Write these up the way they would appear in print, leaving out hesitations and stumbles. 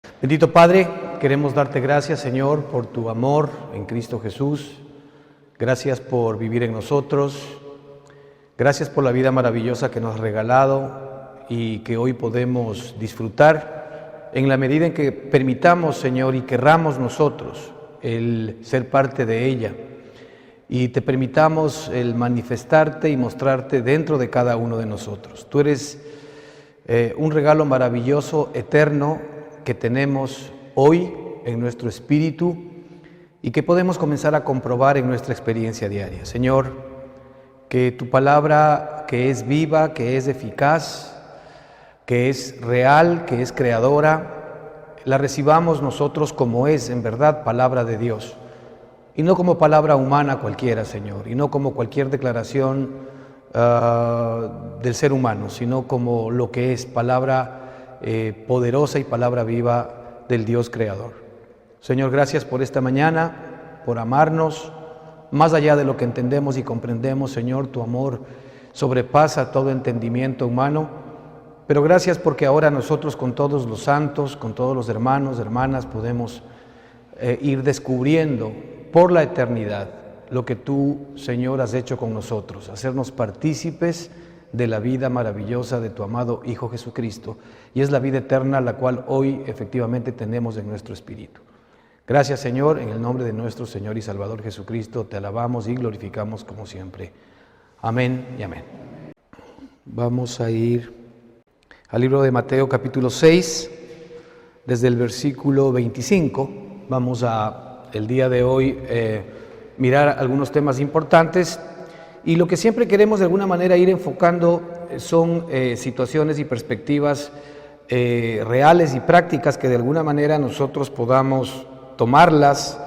Bendito Padre, queremos darte gracias, Señor, por tu amor en Cristo Jesús. Gracias por vivir en nosotros. Gracias por la vida maravillosa que nos has regalado y que hoy podemos disfrutar en la medida en que permitamos, Señor, y querramos nosotros el ser parte de ella. Y te permitamos el manifestarte y mostrarte dentro de cada uno de nosotros. Tú eres un regalo maravilloso, eterno, que tenemos hoy en nuestro espíritu y que podemos comenzar a comprobar en nuestra experiencia diaria. Señor, que tu palabra, que es viva, que es eficaz, que es real, que es creadora, la recibamos nosotros como es en verdad palabra de Dios y no como palabra humana cualquiera, Señor, y no como cualquier declaración del ser humano, sino como lo que es palabra poderosa y palabra viva del Dios creador. Señor, gracias por esta mañana, por amarnos, más allá de lo que entendemos y comprendemos, Señor, tu amor sobrepasa todo entendimiento humano, pero gracias porque ahora nosotros con todos los santos, con todos los hermanos, hermanas, podemos ir descubriendo por la eternidad lo que tú, Señor, has hecho con nosotros, hacernos partícipes de la vida maravillosa de tu amado Hijo Jesucristo, y es la vida eterna la cual hoy efectivamente tenemos en nuestro espíritu. Gracias, Señor, en el nombre de nuestro Señor y Salvador Jesucristo, te alabamos y glorificamos como siempre. Amén y amén. Vamos a ir al libro de Mateo capítulo 6, desde el versículo 25. Vamos a, el día de hoy, mirar algunos temas importantes. Y lo que siempre queremos de alguna manera ir enfocando son situaciones y perspectivas reales y prácticas que de alguna manera nosotros podamos tomarlas,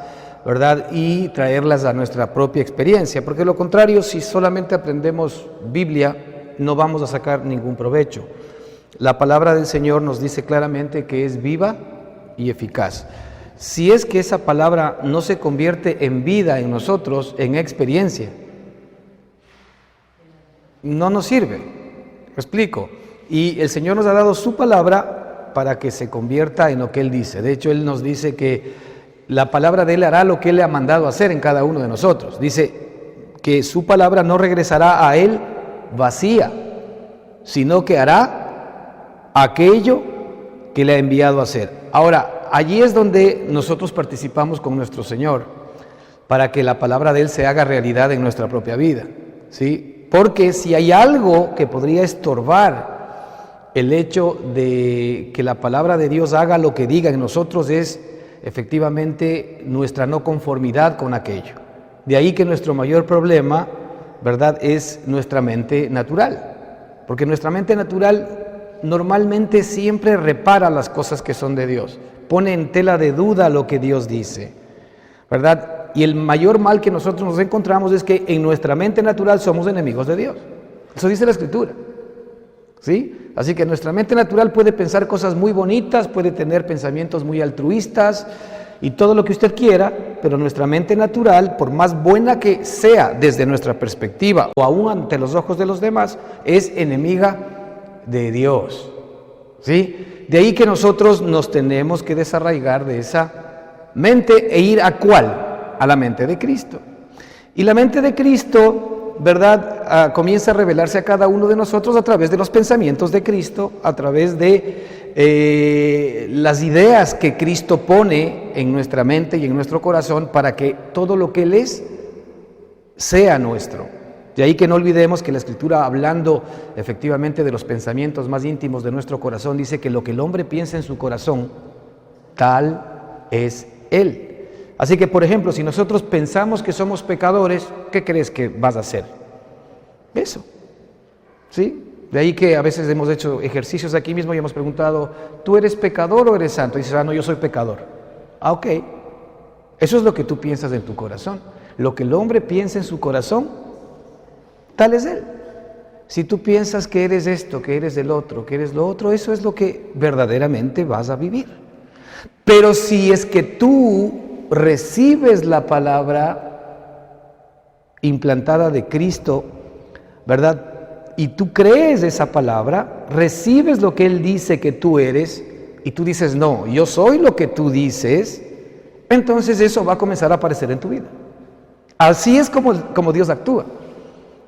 ¿verdad? Y traerlas a nuestra propia experiencia, porque de lo contrario, si solamente aprendemos Biblia, no vamos a sacar ningún provecho. La palabra del Señor nos dice claramente que es viva y eficaz. Si es que esa palabra no se convierte en vida en nosotros, en experiencia, no nos sirve. ¿Me explico? Y el Señor nos ha dado su palabra para que se convierta en lo que Él dice. De hecho, Él nos dice que la palabra de Él hará lo que Él le ha mandado hacer en cada uno de nosotros. Dice que su palabra no regresará a Él vacía, sino que hará aquello que le ha enviado a hacer. Ahora, allí es donde nosotros participamos con nuestro Señor, para que la palabra de Él se haga realidad en nuestra propia vida, ¿sí? Porque si hay algo que podría estorbar el hecho de que la palabra de Dios haga lo que diga en nosotros es efectivamente nuestra no conformidad con aquello. De ahí que nuestro mayor problema, ¿verdad?, es nuestra mente natural. Porque nuestra mente natural normalmente siempre repara las cosas que son de Dios, pone en tela de duda lo que Dios dice, ¿verdad? Y el mayor mal que nosotros nos encontramos es que en nuestra mente natural somos enemigos de Dios. Eso dice la Escritura, ¿sí? Así que nuestra mente natural puede pensar cosas muy bonitas, puede tener pensamientos muy altruistas y todo lo que usted quiera, pero nuestra mente natural, por más buena que sea desde nuestra perspectiva o aún ante los ojos de los demás, es enemiga de Dios, ¿sí? De ahí que nosotros nos tenemos que desarraigar de esa mente e ir a ¿cuál? A la mente de Cristo. Y la mente de Cristo, ¿verdad?, comienza a revelarse a cada uno de nosotros a través de los pensamientos de Cristo, a través de las ideas que Cristo pone en nuestra mente y en nuestro corazón para que todo lo que Él es sea nuestro. De ahí que no olvidemos que la Escritura, hablando efectivamente de los pensamientos más íntimos de nuestro corazón, dice que lo que el hombre piensa en su corazón, tal es él. Así que, por ejemplo, si nosotros pensamos que somos pecadores, ¿qué crees que vas a hacer? Eso, ¿sí? De ahí que a veces hemos hecho ejercicios aquí mismo y hemos preguntado, ¿tú eres pecador o eres santo? Y dices, no, yo soy pecador. Ok, eso es lo que tú piensas en tu corazón. Lo que el hombre piensa en su corazón, tal es él. Si tú piensas que eres esto, que eres el otro, que eres lo otro, eso es lo que verdaderamente vas a vivir. Pero si es que tú recibes la palabra implantada de Cristo, ¿verdad?, y tú crees esa palabra, recibes lo que Él dice que tú eres, y tú dices, no, yo soy lo que tú dices, entonces eso va a comenzar a aparecer en tu vida. Así es como Dios actúa.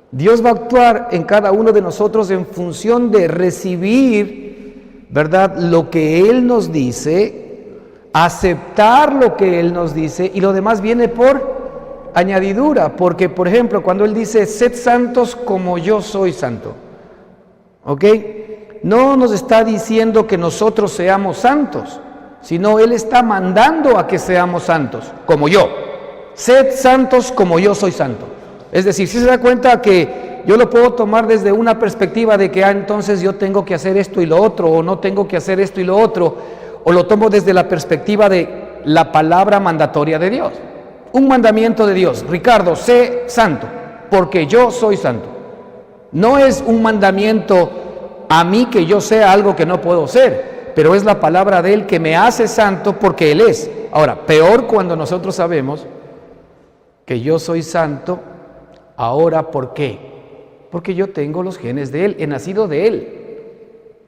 Dios va a actuar en cada uno de nosotros en función de recibir, ¿verdad?, lo que Él nos dice, aceptar lo que Él nos dice, y lo demás viene por añadidura. Porque, por ejemplo, cuando Él dice, sed santos como yo soy santo, ¿ok? No nos está diciendo que nosotros seamos santos, sino Él está mandando a que seamos santos, como yo. Sed santos como yo soy santo. Es decir, si se da cuenta que yo lo puedo tomar desde una perspectiva de que entonces yo tengo que hacer esto y lo otro, o no tengo que hacer esto y lo otro, o lo tomo desde la perspectiva de la palabra mandatoria de Dios. Un mandamiento de Dios: Ricardo, sé santo, porque yo soy santo. No es un mandamiento a mí que yo sea algo que no puedo ser, pero es la palabra de Él que me hace santo porque Él es. Ahora, peor cuando nosotros sabemos que yo soy santo. Ahora, ¿por qué? Porque yo tengo los genes de Él, he nacido de Él.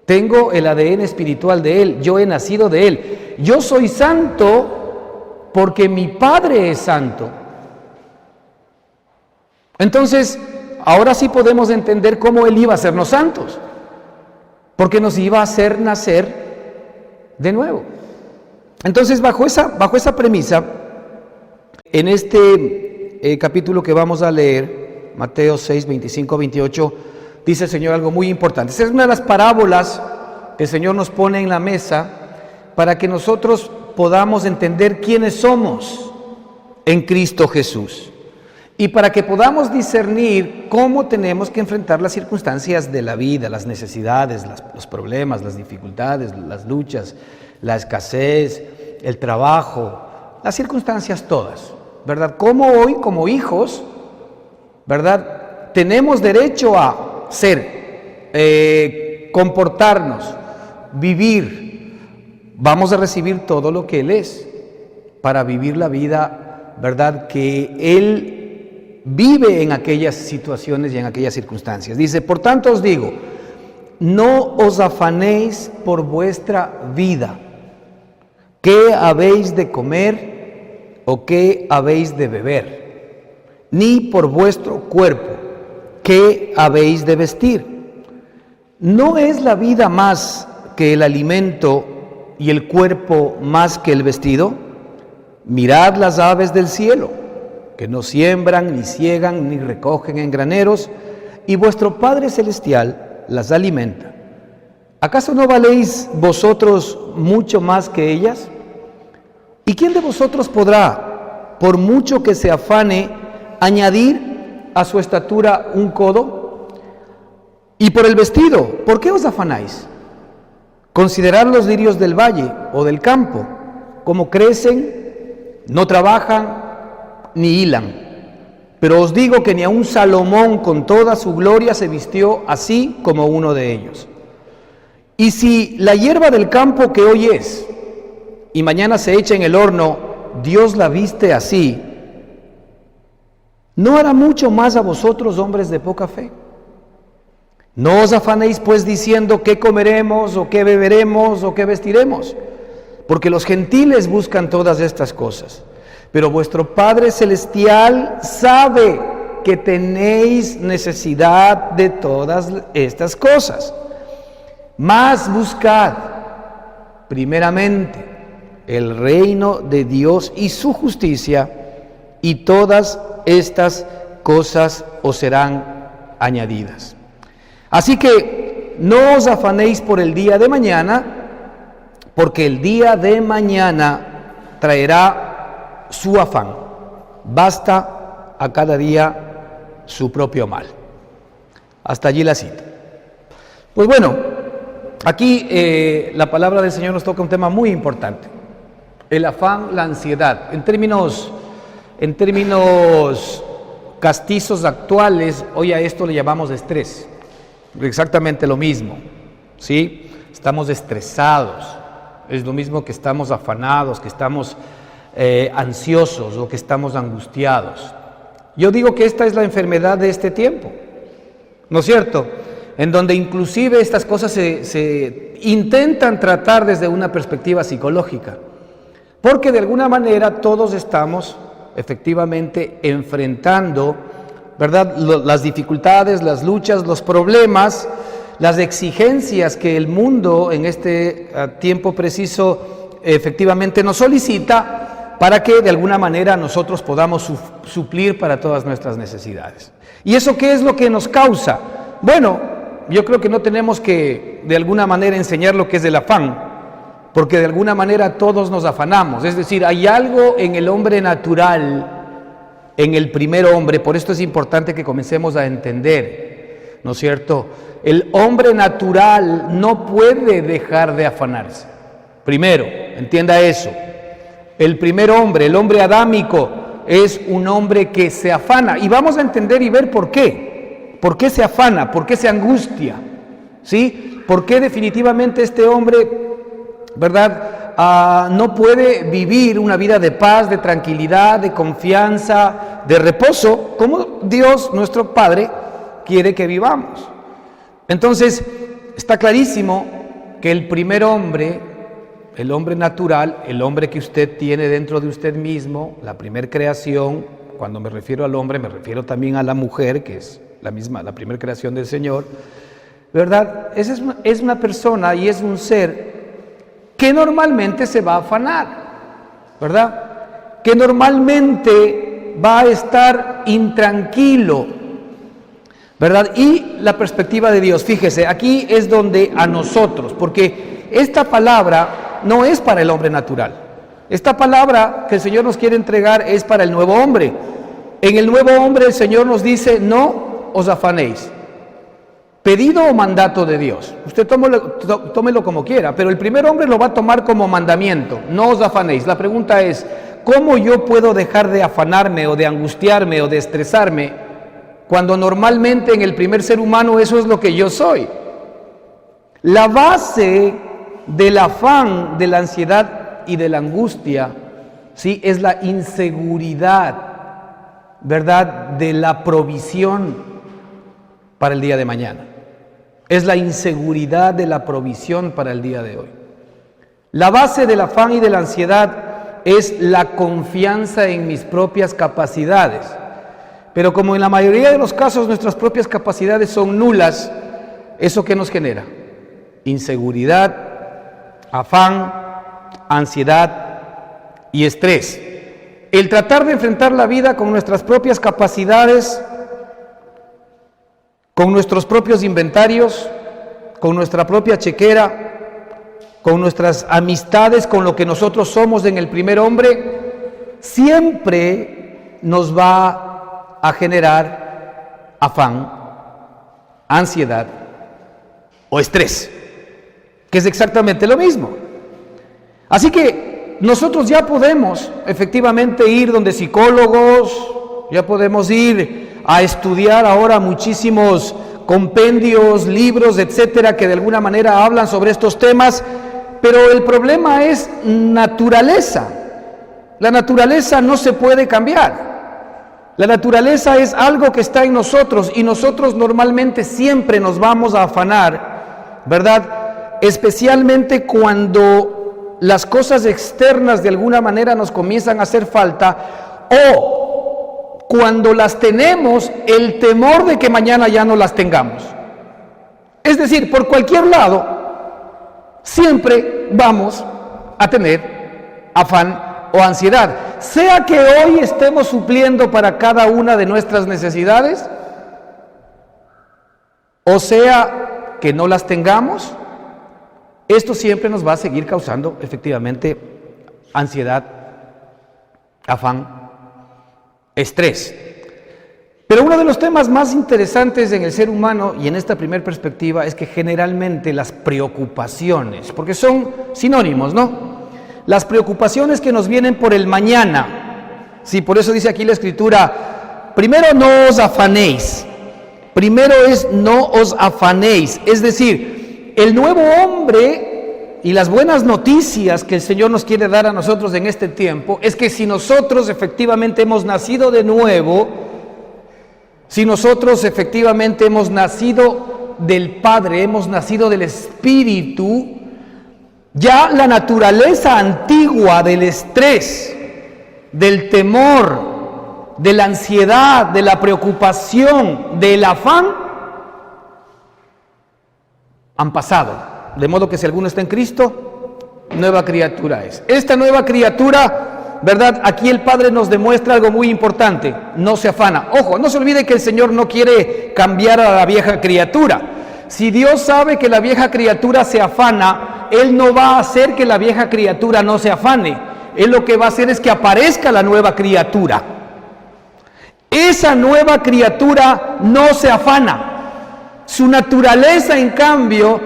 Tengo el ADN espiritual de Él, yo he nacido de Él. Yo soy santo porque mi Padre es santo. Entonces, ahora sí podemos entender cómo Él iba a hacernos santos. Porque nos iba a hacer nacer de nuevo. Entonces, bajo esa premisa, en este capítulo que vamos a leer, Mateo 6, 25, 28, dice el Señor algo muy importante. Esa es una de las parábolas que el Señor nos pone en la mesa para que nosotros podamos entender quiénes somos en Cristo Jesús y para que podamos discernir cómo tenemos que enfrentar las circunstancias de la vida, las necesidades, los problemas, las dificultades, las luchas, la escasez, el trabajo, las circunstancias todas. ¿Verdad? Como hoy, como hijos, ¿verdad?, tenemos derecho a ser, comportarnos, vivir. Vamos a recibir todo lo que Él es para vivir la vida, ¿verdad?, que Él vive en aquellas situaciones y en aquellas circunstancias. Dice, por tanto os digo, no os afanéis por vuestra vida, qué habéis de comer o qué habéis de beber, ni por vuestro cuerpo, qué habéis de vestir. ¿No es la vida más que el alimento y el cuerpo más que el vestido? Mirad las aves del cielo, que no siembran, ni siegan, ni recogen en graneros, y vuestro Padre Celestial las alimenta. ¿Acaso no valéis vosotros mucho más que ellas? ¿Y quién de vosotros podrá, por mucho que se afane, añadir a su estatura un codo? Y por el vestido, ¿por qué os afanáis? Considerad los lirios del valle o del campo, como crecen, no trabajan ni hilan. Pero os digo que ni aun Salomón con toda su gloria se vistió así como uno de ellos. Y si la hierba del campo que hoy es y mañana se echa en el horno, Dios la viste así, ¿no hará mucho más a vosotros, hombres de poca fe? No os afanéis pues diciendo qué comeremos o qué beberemos o qué vestiremos, porque los gentiles buscan todas estas cosas, pero vuestro Padre Celestial sabe que tenéis necesidad de todas estas cosas. Mas buscad primeramente el reino de Dios y su justicia, y todas estas cosas os serán añadidas. Así que no os afanéis por el día de mañana, porque el día de mañana traerá su afán. Basta a cada día su propio mal. Hasta allí la cita. Pues bueno, aquí la palabra del Señor nos toca un tema muy importante. El afán, la ansiedad. En términos castizos actuales, hoy a esto le llamamos estrés. Exactamente lo mismo, ¿sí? Estamos estresados, es lo mismo que estamos afanados, que estamos ansiosos o que estamos angustiados. Yo digo que esta es la enfermedad de este tiempo, ¿no es cierto? en donde inclusive estas cosas se intentan tratar desde una perspectiva psicológica, porque de alguna manera todos estamos efectivamente enfrentando, ¿verdad?, las dificultades, las luchas, los problemas, las exigencias que el mundo en este tiempo preciso efectivamente nos solicita para que de alguna manera nosotros podamos suplir para todas nuestras necesidades. ¿Y eso qué es lo que nos causa? Bueno, yo creo que no tenemos que de alguna manera enseñar lo que es el afán, porque de alguna manera todos nos afanamos. Es decir, hay algo en el hombre natural, en el primer hombre, por esto es importante que comencemos a entender, ¿no es cierto? El hombre natural no puede dejar de afanarse. Primero, entienda eso. El primer hombre, el hombre adámico, es un hombre que se afana. Y vamos a entender y ver por qué. ¿Por qué se afana? ¿Por qué se angustia? ¿Sí? ¿Por qué definitivamente este hombre, ¿verdad?, no puede vivir una vida de paz, de tranquilidad, de confianza, de reposo, como Dios, nuestro Padre, quiere que vivamos? Entonces, está clarísimo que el primer hombre, el hombre natural, el hombre que usted tiene dentro de usted mismo, la primer creación, cuando me refiero al hombre, me refiero también a la mujer, que es la misma, la primera creación del Señor, ¿verdad? Es una persona y es un ser que normalmente se va a afanar, ¿verdad? Que normalmente va a estar intranquilo, ¿verdad? Y la perspectiva de Dios, fíjese, aquí es donde a nosotros, porque esta palabra no es para el hombre natural. Esta palabra que el Señor nos quiere entregar es para el nuevo hombre. En el nuevo hombre el Señor nos dice, no os afanéis. Pedido o mandato de Dios. Usted tómelo como quiera, pero el primer hombre lo va a tomar como mandamiento. No os afanéis. La pregunta es, ¿cómo yo puedo dejar de afanarme o de angustiarme o de estresarme cuando normalmente en el primer ser humano eso es lo que yo soy? La base del afán, de la ansiedad y de la angustia, ¿sí?, es la inseguridad, ¿verdad?, de la provisión para el día de mañana. Es la inseguridad de la provisión para el día de hoy. La base del afán y de la ansiedad es la confianza en mis propias capacidades. Pero como en la mayoría de los casos nuestras propias capacidades son nulas, ¿eso qué nos genera? Inseguridad, afán, ansiedad y estrés. El tratar de enfrentar la vida con nuestras propias capacidades, con nuestros propios inventarios, con nuestra propia chequera, con nuestras amistades, con lo que nosotros somos en el primer hombre, siempre nos va a generar afán, ansiedad o estrés, que es exactamente lo mismo. Así que nosotros ya podemos efectivamente ir donde psicólogos, ya podemos ir a estudiar ahora muchísimos compendios, libros, etcétera, que de alguna manera hablan sobre estos temas, pero el problema es naturaleza. La naturaleza no se puede cambiar. La naturaleza es algo que está en nosotros y nosotros normalmente siempre nos vamos a afanar, ¿verdad? Especialmente cuando las cosas externas de alguna manera nos comienzan a hacer falta o cuando las tenemos, el temor de que mañana ya no las tengamos. Es decir, por cualquier lado, siempre vamos a tener afán o ansiedad. Sea que hoy estemos supliendo para cada una de nuestras necesidades, o sea que no las tengamos, esto siempre nos va a seguir causando efectivamente ansiedad, afán, estrés. Pero uno de los temas más interesantes en el ser humano y en esta primera perspectiva es que generalmente las preocupaciones, porque son sinónimos, ¿no? Las preocupaciones que nos vienen por el mañana, sí, por eso dice aquí la Escritura, primero no os afanéis, primero es no os afanéis, es decir, el nuevo hombre y las buenas noticias que el Señor nos quiere dar a nosotros en este tiempo es que si nosotros efectivamente hemos nacido de nuevo, si nosotros efectivamente hemos nacido del Padre, hemos nacido del Espíritu, ya la naturaleza antigua del estrés, del temor, de la ansiedad, de la preocupación, del afán, han pasado. De modo que si alguno está en Cristo, nueva criatura es. Esta nueva criatura, ¿verdad? Aquí el Padre nos demuestra algo muy importante: no se afana. Ojo, no se olvide que el Señor no quiere cambiar a la vieja criatura. Si Dios sabe que la vieja criatura se afana, Él no va a hacer que la vieja criatura no se afane. Él lo que va a hacer es que aparezca la nueva criatura. Esa nueva criatura no se afana. Su naturaleza, en cambio,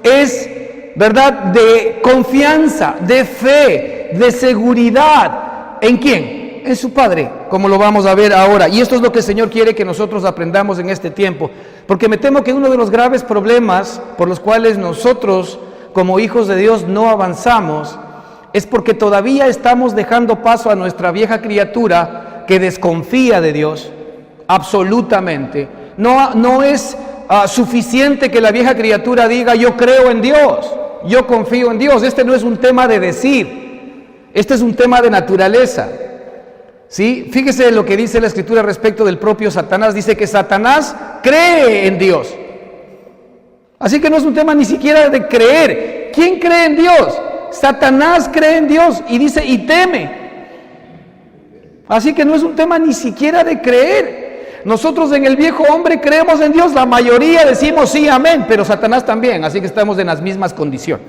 es, ¿verdad?, de confianza, de fe, de seguridad. ¿En quién? En su Padre, como lo vamos a ver ahora. Y esto es lo que el Señor quiere que nosotros aprendamos en este tiempo. Porque me temo que uno de los graves problemas por los cuales nosotros, como hijos de Dios, no avanzamos, es porque todavía estamos dejando paso a nuestra vieja criatura que desconfía de Dios, absolutamente. No es suficiente que la vieja criatura diga: yo creo en Dios, yo confío en Dios. Este no es un tema de decir, este es un tema de naturaleza. ¿Sí? Fíjese lo que dice la Escritura respecto del propio Satanás. Dice que Satanás cree en Dios. Así que no es un tema ni siquiera de creer. ¿Quién cree en Dios? Satanás cree en Dios y dice: y teme. Así que no es un tema ni siquiera de creer. Nosotros en el viejo hombre creemos en Dios, la mayoría decimos sí, amén, pero Satanás también, así que estamos en las mismas condiciones.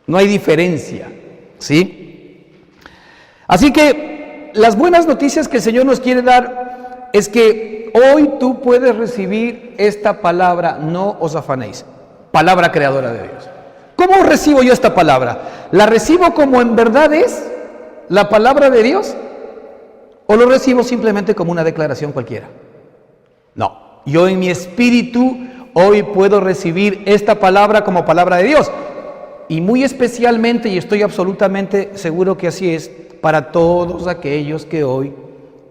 No hay diferencia, ¿sí? Así que las buenas noticias que el Señor nos quiere dar es que hoy tú puedes recibir esta palabra: no os afanéis, palabra creadora de Dios. ¿Cómo recibo yo esta palabra? ¿La recibo como en verdad es la palabra de Dios? ¿O lo recibo simplemente como una declaración cualquiera? No, yo en mi espíritu hoy puedo recibir esta palabra como palabra de Dios. Y muy especialmente, y estoy absolutamente seguro que así es, para todos aquellos que hoy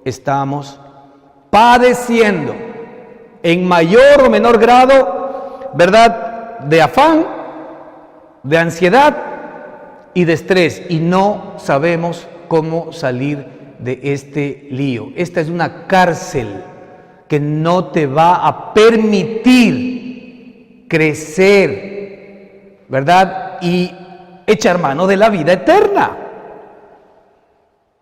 estamos padeciendo en mayor o menor grado, ¿verdad?, de afán, de ansiedad y de estrés, y no sabemos cómo salir de este lío. Esta es una cárcel que no te va a permitir crecer, ¿verdad?, y echar mano de la vida eterna,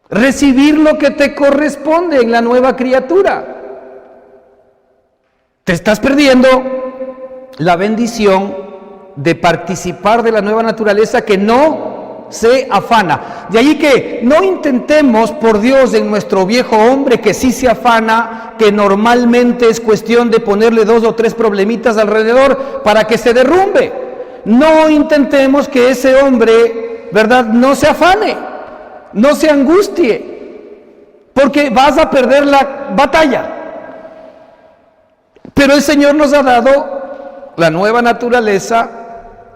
recibir lo que te corresponde en la nueva criatura. Te estás perdiendo la bendición de participar de la nueva naturaleza que no se afana. De allí que no intentemos, por Dios, en nuestro viejo hombre que sí se afana, que normalmente es cuestión de ponerle 2 o 3 problemitas alrededor para que se derrumbe. No intentemos que ese hombre, ¿verdad?, no se afane, no se angustie, porque vas a perder la batalla. Pero el Señor nos ha dado la nueva naturaleza,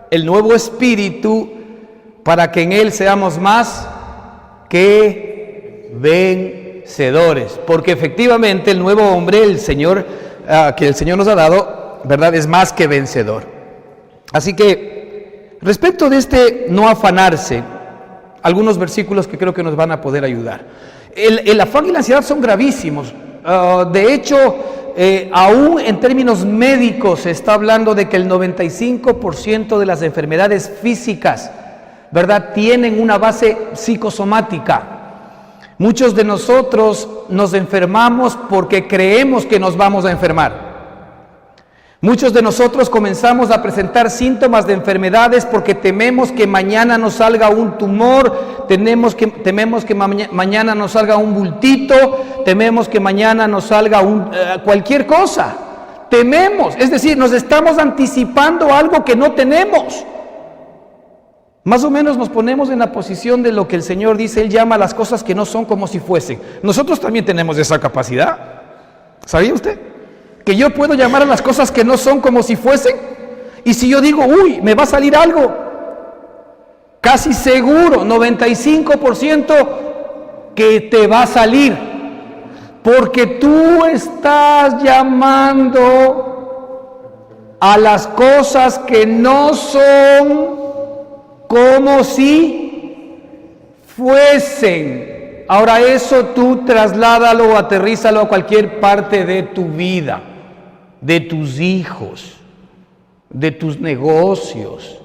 el nuevo espíritu, para que en Él seamos más que vencedores. Porque efectivamente el nuevo hombre, el Señor, que el Señor nos ha dado, ¿verdad?, es más que vencedor. Así que, respecto de este no afanarse, algunos versículos que creo que nos van a poder ayudar. El afán y la ansiedad son gravísimos. De hecho, aún en términos médicos se está hablando de que el 95% de las enfermedades físicas, ¿verdad?, tienen una base psicosomática. Muchos de nosotros nos enfermamos porque creemos que nos vamos a enfermar. Muchos de nosotros comenzamos a presentar síntomas de enfermedades porque tememos que mañana nos salga un tumor, tememos que mañana nos salga un bultito, tememos que mañana nos salga cualquier cosa. Tememos, es decir, nos estamos anticipando algo que no tenemos. Más o menos nos ponemos en la posición de lo que el Señor dice: Él llama a las cosas que no son como si fuesen. Nosotros también tenemos esa capacidad. ¿Sabía usted? Que yo puedo llamar a las cosas que no son como si fuesen. Y si yo digo: uy, me va a salir algo, casi seguro, 95% que te va a salir. Porque tú estás llamando a las cosas que no son como si fuesen. Ahora eso tú trasládalo o aterrízalo a cualquier parte de tu vida, de tus hijos, de tus negocios,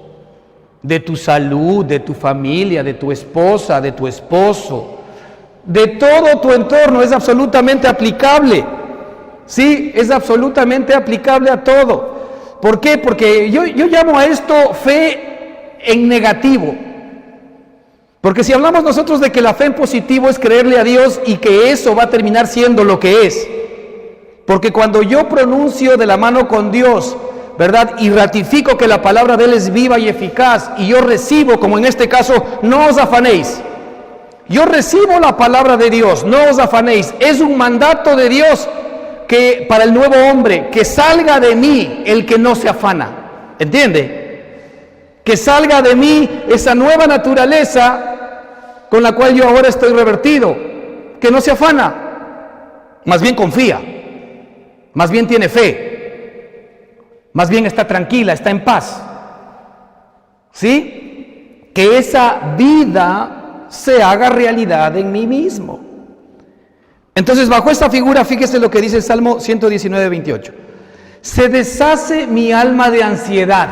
de tu salud, de tu familia, de tu esposa, de tu esposo, de todo tu entorno. Es absolutamente aplicable. Sí, es absolutamente aplicable a todo. ¿Por qué? Porque yo llamo a esto fe en negativo. Porque si hablamos nosotros de que la fe en positivo es creerle a Dios y que eso va a terminar siendo lo que es. Porque cuando yo pronuncio de la mano con Dios, ¿verdad? Y ratifico que la palabra de Él es viva y eficaz, y yo recibo, como en este caso, no os afanéis. Yo recibo la palabra de Dios, no os afanéis. Es un mandato de Dios que para el nuevo hombre, que salga de mí el que no se afana. ¿Entiende? Que salga de mí esa nueva naturaleza con la cual yo ahora estoy revertido, que no se afana, más bien confía, más bien tiene fe, más bien está tranquila, está en paz. ¿Sí? Que esa vida se haga realidad en mí mismo. Entonces, bajo esta figura, fíjese lo que dice el Salmo 119, 28. Se deshace mi alma de ansiedad.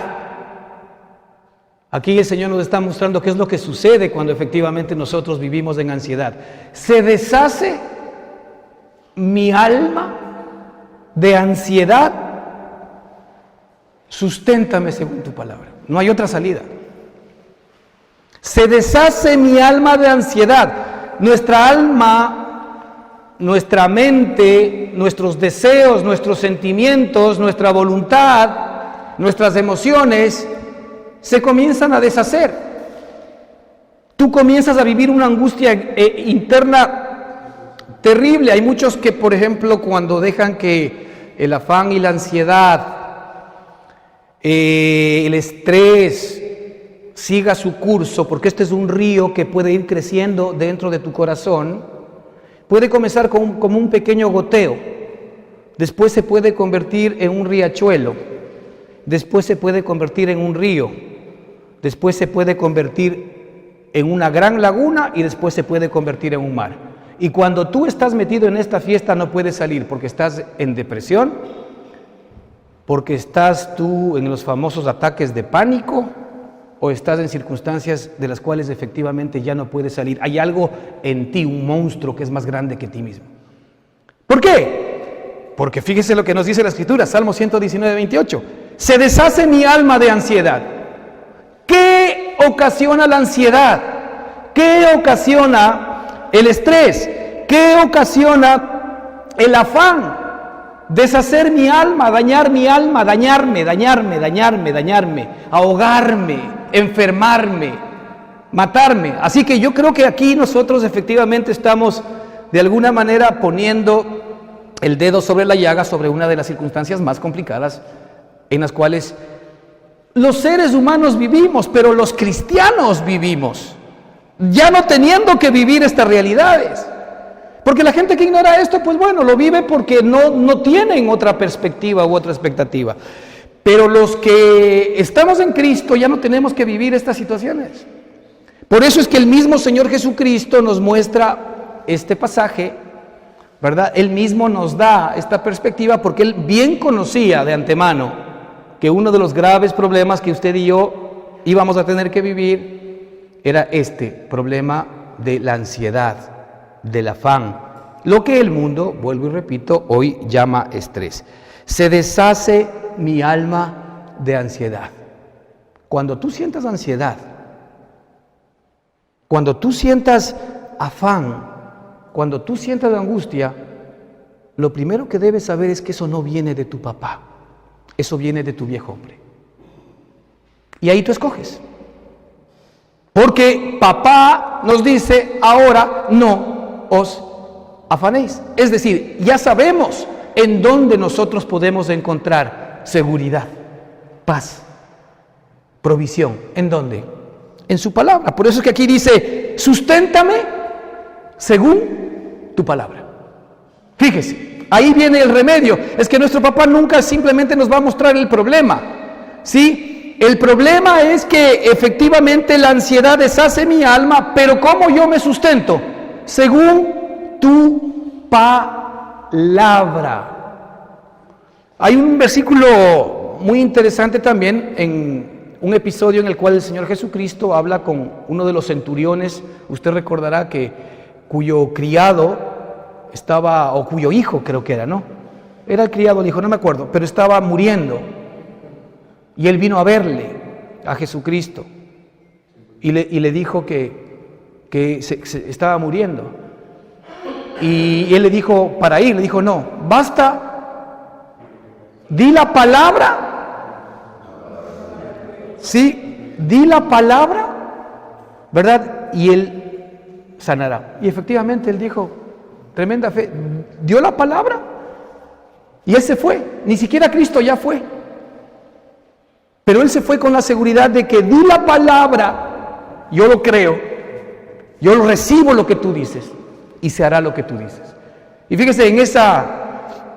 Aquí el Señor nos está mostrando qué es lo que sucede cuando efectivamente nosotros vivimos en ansiedad. Se deshace mi alma de ansiedad. Susténtame según tu palabra. No hay otra salida. Se deshace mi alma de ansiedad. Nuestra alma, nuestra mente, nuestros deseos, nuestros sentimientos, nuestra voluntad, nuestras emociones se comienzan a deshacer. Tú comienzas a vivir una angustia interna terrible. Hay muchos que, por ejemplo, cuando dejan que el afán y la ansiedad, el estrés siga su curso, porque este es un río que puede ir creciendo dentro de tu corazón. Puede comenzar como un pequeño goteo, después se puede convertir en un riachuelo, después se puede convertir en un río, después se puede convertir en una gran laguna y después se puede convertir en un mar. Y cuando tú estás metido en esta fiesta no puedes salir porque estás en depresión, porque estás tú en los famosos ataques de pánico, o estás en circunstancias de las cuales efectivamente ya no puedes salir. Hay algo en ti, un monstruo que es más grande que ti mismo. ¿Por qué? Porque fíjese lo que nos dice la Escritura, Salmo 119, 28. Se deshace mi alma de ansiedad. ¿Qué ocasiona la ansiedad? ¿Qué ocasiona el estrés? ¿Qué ocasiona el afán? Deshacer mi alma, dañarme, ahogarme, enfermarme, matarme. Así que yo creo que aquí nosotros efectivamente estamos de alguna manera poniendo el dedo sobre la llaga, sobre una de las circunstancias más complicadas en las cuales los seres humanos vivimos, pero los cristianos vivimos, ya no teniendo que vivir estas realidades. Porque la gente que ignora esto, pues bueno, lo vive porque no tienen otra perspectiva u otra expectativa. Pero los que estamos en Cristo ya no tenemos que vivir estas situaciones. Por eso es que el mismo Señor Jesucristo nos muestra este pasaje, ¿verdad? Él mismo nos da esta perspectiva porque Él bien conocía de antemano que uno de los graves problemas que usted y yo íbamos a tener que vivir era este problema de la ansiedad, del afán, lo que el mundo, vuelvo y repito, hoy llama estrés. Se deshace mi alma de ansiedad. Cuando tú sientas ansiedad, cuando tú sientas afán, cuando tú sientas angustia, lo primero que debes saber es que eso no viene de tu papá, eso viene de tu viejo hombre. Y ahí tú escoges. Porque papá nos dice ahora no os afanéis. Es decir, ya sabemos en dónde nosotros podemos encontrar seguridad, paz, provisión. ¿En dónde? En su palabra. Por eso es que aquí dice, susténtame según tu palabra. Fíjese, Ahí viene el remedio. Es que nuestro papá nunca simplemente nos va a mostrar el problema, ¿sí? El problema es que efectivamente la ansiedad deshace mi alma, pero ¿cómo yo me sustento? Según tu palabra. Hay un versículo muy interesante también en un episodio en el cual el Señor Jesucristo habla con uno de los centuriones. Usted recordará que cuyo criado estaba, o cuyo hijo creo que era, ¿no? Era el criado, el hijo, no me acuerdo, pero estaba muriendo. Y él vino a verle, a Jesucristo, y le dijo que se estaba muriendo. Y él le dijo, para ir, le dijo, no, basta. Di la palabra, sí, di la palabra, ¿verdad? Y él sanará. Y efectivamente él dijo, tremenda fe, dio la palabra y él se fue. Ni siquiera Cristo ya fue. Pero él se fue con la seguridad de que di la palabra, yo lo creo, yo lo recibo lo que tú dices y se hará lo que tú dices. Y fíjese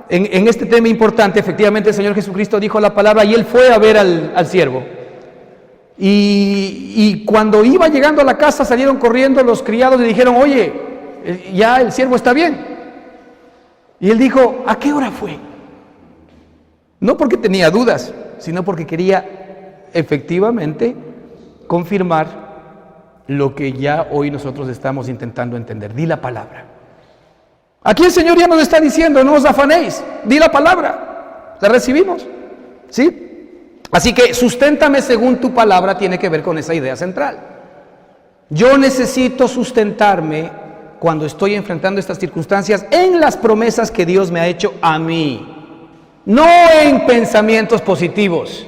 en este tema importante, efectivamente el Señor Jesucristo dijo la palabra y él fue a ver al siervo. Y cuando iba llegando a la casa salieron corriendo los criados y dijeron, oye, ya el siervo está bien. Y él dijo, ¿a qué hora fue? No porque tenía dudas, sino porque quería efectivamente confirmar lo que ya hoy nosotros estamos intentando entender. Di la palabra. Aquí el Señor ya nos está diciendo, no os afanéis, di la palabra, la recibimos, ¿sí? Así que susténtame según tu palabra tiene que ver con esa idea central. Yo necesito sustentarme cuando estoy enfrentando estas circunstancias en las promesas que Dios me ha hecho a mí, no en pensamientos positivos,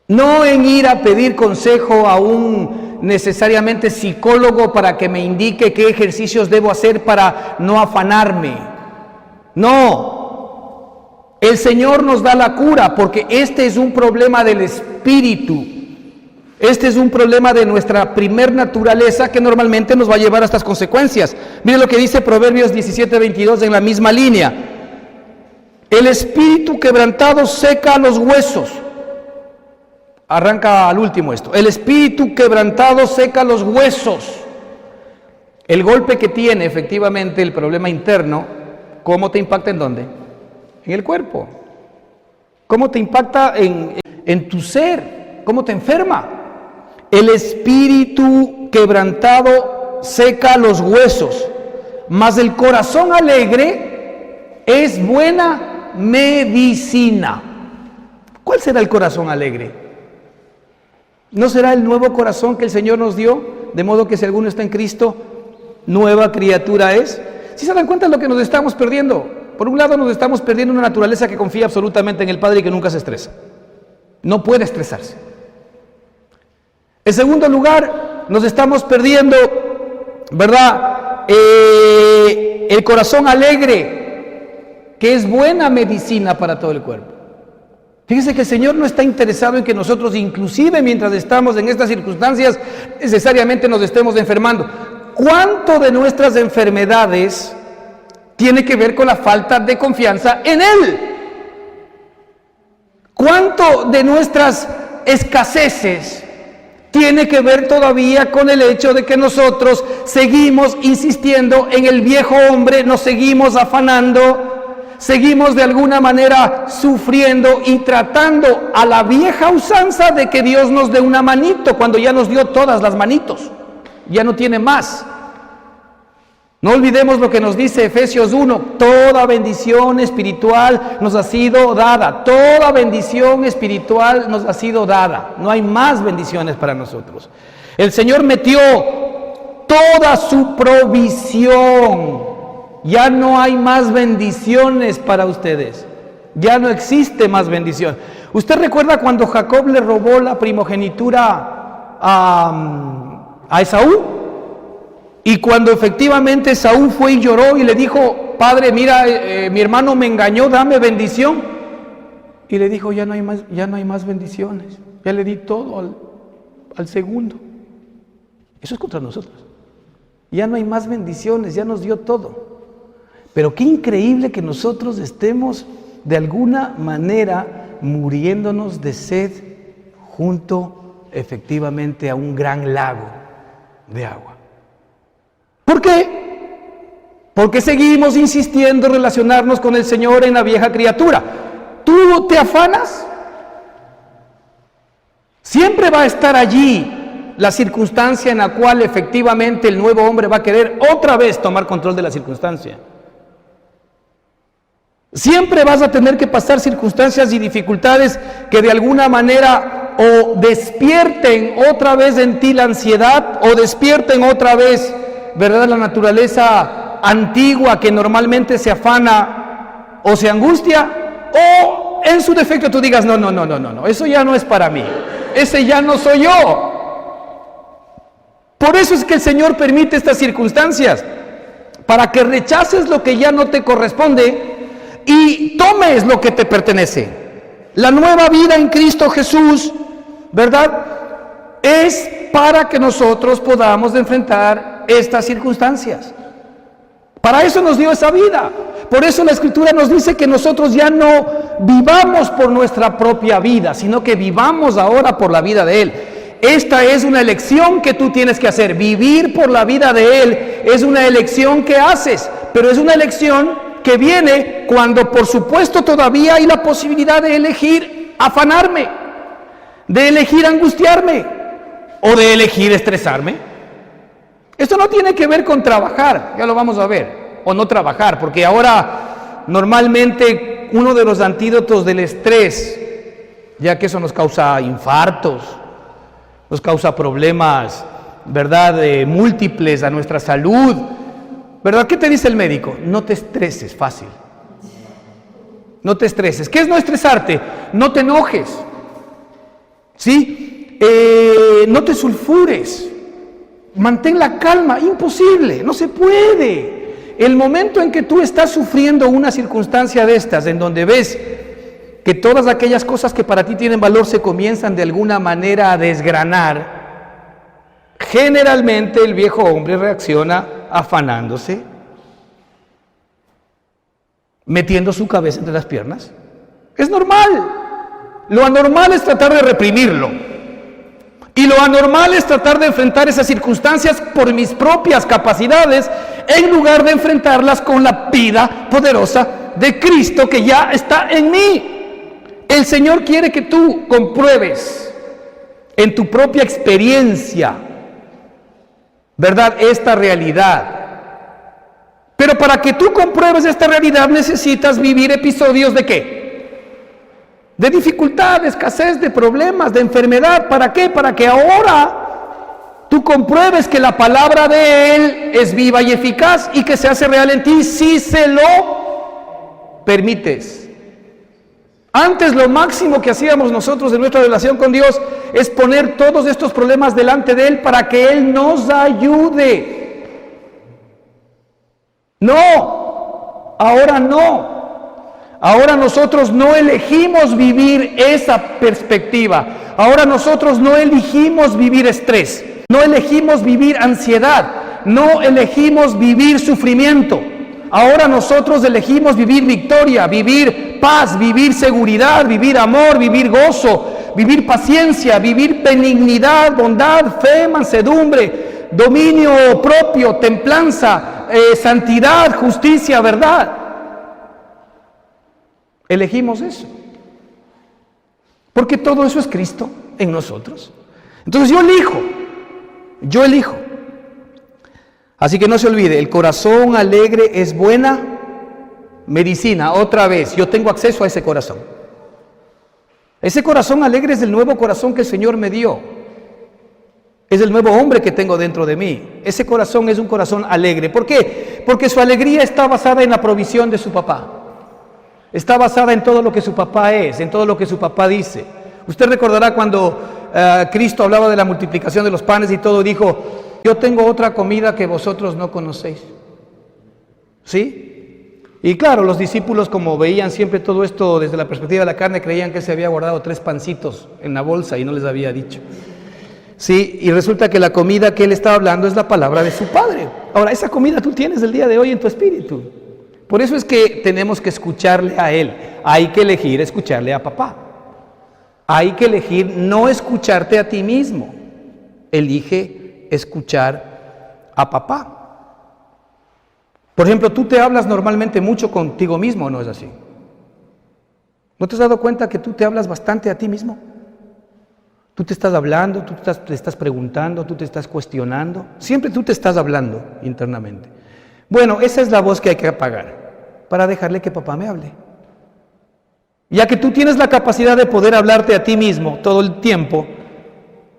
no en ir a pedir consejo a un necesariamente psicólogo para que me indique qué ejercicios debo hacer para no afanarme. No, el Señor nos da la cura porque este es un problema del espíritu. Este es un problema de nuestra primer naturaleza que normalmente nos va a llevar a estas consecuencias. Mire lo que dice Proverbios 17:22 en la misma línea. El espíritu quebrantado seca los huesos. Arranca al último esto. El espíritu quebrantado seca los huesos. El golpe que tiene efectivamente el problema interno, ¿cómo te impacta en dónde? En el cuerpo. ¿Cómo te impacta en tu ser? ¿Cómo te enferma? El espíritu quebrantado seca los huesos, mas el corazón alegre es buena medicina. ¿Cuál será el corazón alegre? ¿No será el nuevo corazón que el Señor nos dio? De modo que si alguno está en Cristo, nueva criatura es. ¿Sí se dan cuenta de lo que nos estamos perdiendo? Por un lado nos estamos perdiendo una naturaleza que confía absolutamente en el Padre y que nunca se estresa. No puede estresarse. En segundo lugar, nos estamos perdiendo, ¿verdad? El corazón alegre, que es buena medicina para todo el cuerpo. Fíjese que el Señor no está interesado en que nosotros, inclusive mientras estamos en estas circunstancias, necesariamente nos estemos enfermando. ¿Cuánto de nuestras enfermedades tiene que ver con la falta de confianza en Él? ¿Cuánto de nuestras escaseces tiene que ver todavía con el hecho de que nosotros seguimos insistiendo en el viejo hombre, nos seguimos afanando, seguimos de alguna manera sufriendo y tratando a la vieja usanza de que Dios nos dé una manito cuando ya nos dio todas las manitos, ya no tiene más? No olvidemos lo que nos dice Efesios 1, toda bendición espiritual nos ha sido dada, toda bendición espiritual nos ha sido dada, no hay más bendiciones para nosotros. El Señor metió toda su provisión, ya no hay más bendiciones para ustedes, ya no existe más bendición. ¿Usted recuerda cuando Jacob le robó la primogenitura a Esaú? Y cuando efectivamente Esaú fue y lloró y le dijo, padre, mira, mi hermano me engañó, dame bendición. Y le dijo, ya no hay más bendiciones, ya le di todo al segundo. Eso es contra nosotros. Ya no hay más bendiciones, ya nos dio todo. Pero qué increíble que nosotros estemos de alguna manera muriéndonos de sed junto efectivamente a un gran lago de agua. ¿Por qué? Porque seguimos insistiendo en relacionarnos con el Señor en la vieja criatura. ¿Tú te afanas? Siempre va a estar allí la circunstancia en la cual efectivamente el nuevo hombre va a querer otra vez tomar control de la circunstancia. Siempre vas a tener que pasar circunstancias y dificultades que de alguna manera o despierten otra vez en ti la ansiedad o despierten otra vez, ¿verdad?, la naturaleza antigua que normalmente se afana o se angustia, o en su defecto tú digas, no, eso ya no es para mí, ese ya no soy yo. Por eso es que el Señor permite estas circunstancias, para que rechaces lo que ya no te corresponde y tomes lo que te pertenece. La nueva vida en Cristo Jesús, ¿verdad?, es para que nosotros podamos enfrentar estas circunstancias. Para eso nos dio esa vida. Por eso la Escritura nos dice que nosotros ya no vivamos por nuestra propia vida, sino que vivamos ahora por la vida de Él. Esta es una elección que tú tienes que hacer. Vivir por la vida de Él es una elección que haces, pero es una elección que viene cuando, por supuesto, todavía hay la posibilidad de elegir afanarme, de elegir angustiarme o de elegir estresarme. Esto no tiene que ver con trabajar, ya lo vamos a ver, o no trabajar, porque ahora normalmente uno de los antídotos del estrés, ya que eso nos causa infartos, nos causa problemas, ¿verdad?, múltiples a nuestra salud, ¿verdad? ¿Qué te dice el médico? No te estreses, fácil. No te estreses. ¿Qué es no estresarte? No te enojes, ¿sí? No te sulfures. Mantén la calma. Imposible, no se puede. El momento en que tú estás sufriendo una circunstancia de estas, en donde ves que todas aquellas cosas que para ti tienen valor se comienzan de alguna manera a desgranar, generalmente el viejo hombre reacciona afanándose, metiendo su cabeza entre las piernas. Es normal. Lo anormal es tratar de reprimirlo. Y lo anormal es tratar de enfrentar esas circunstancias por mis propias capacidades, en lugar de enfrentarlas con la vida poderosa de Cristo que ya está en mí. El Señor quiere que tú compruebes en tu propia experiencia, ¿verdad?, esta realidad. Pero para que tú compruebes esta realidad necesitas vivir episodios ¿de qué? De dificultad, de escasez, de problemas, de enfermedad. ¿Para qué? Para que ahora tú compruebes que la palabra de Él es viva y eficaz y que se hace real en ti si se lo permites. Antes lo máximo que hacíamos nosotros en nuestra relación con Dios es poner todos estos problemas delante de Él para que Él nos ayude. No, ahora no. Ahora nosotros no elegimos vivir esa perspectiva. Ahora nosotros no elegimos vivir estrés. No elegimos vivir ansiedad. No elegimos vivir sufrimiento. Ahora nosotros elegimos vivir victoria, vivir paz, vivir seguridad, vivir amor, vivir gozo, vivir paciencia, vivir benignidad, bondad, fe, mansedumbre, dominio propio, templanza, santidad, justicia, verdad. Elegimos eso. Porque todo eso es Cristo en nosotros. Entonces yo elijo. Así que no se olvide, el corazón alegre es buena medicina. Otra vez, yo tengo acceso a ese corazón. Ese corazón alegre es el nuevo corazón que el Señor me dio. Es el nuevo hombre que tengo dentro de mí. Ese corazón es un corazón alegre. ¿Por qué? Porque su alegría está basada en la provisión de su papá. Está basada en todo lo que su papá es, en todo lo que su papá dice. Usted recordará cuando Cristo hablaba de la multiplicación de los panes y todo, dijo: yo tengo otra comida que vosotros no conocéis. ¿Sí? Y claro, los discípulos, como veían siempre todo esto desde la perspectiva de la carne, creían que él se había guardado 3 pancitos en la bolsa y no les había dicho. Sí, y resulta que la comida que él estaba hablando es la palabra de su Padre. Ahora, esa comida tú tienes el día de hoy en tu espíritu. Por eso es que tenemos que escucharle a Él. Hay que elegir escucharle a papá. Hay que elegir no escucharte a ti mismo. Elige escuchar a papá. Por ejemplo, tú te hablas normalmente mucho contigo mismo, ¿no es así? ¿No te has dado cuenta que tú te hablas bastante a ti mismo? Tú te estás hablando, te estás preguntando, tú te estás cuestionando. Siempre tú te estás hablando internamente. Bueno, esa es la voz que hay que apagar para dejarle que papá me hable. Ya que tú tienes la capacidad de poder hablarte a ti mismo todo el tiempo,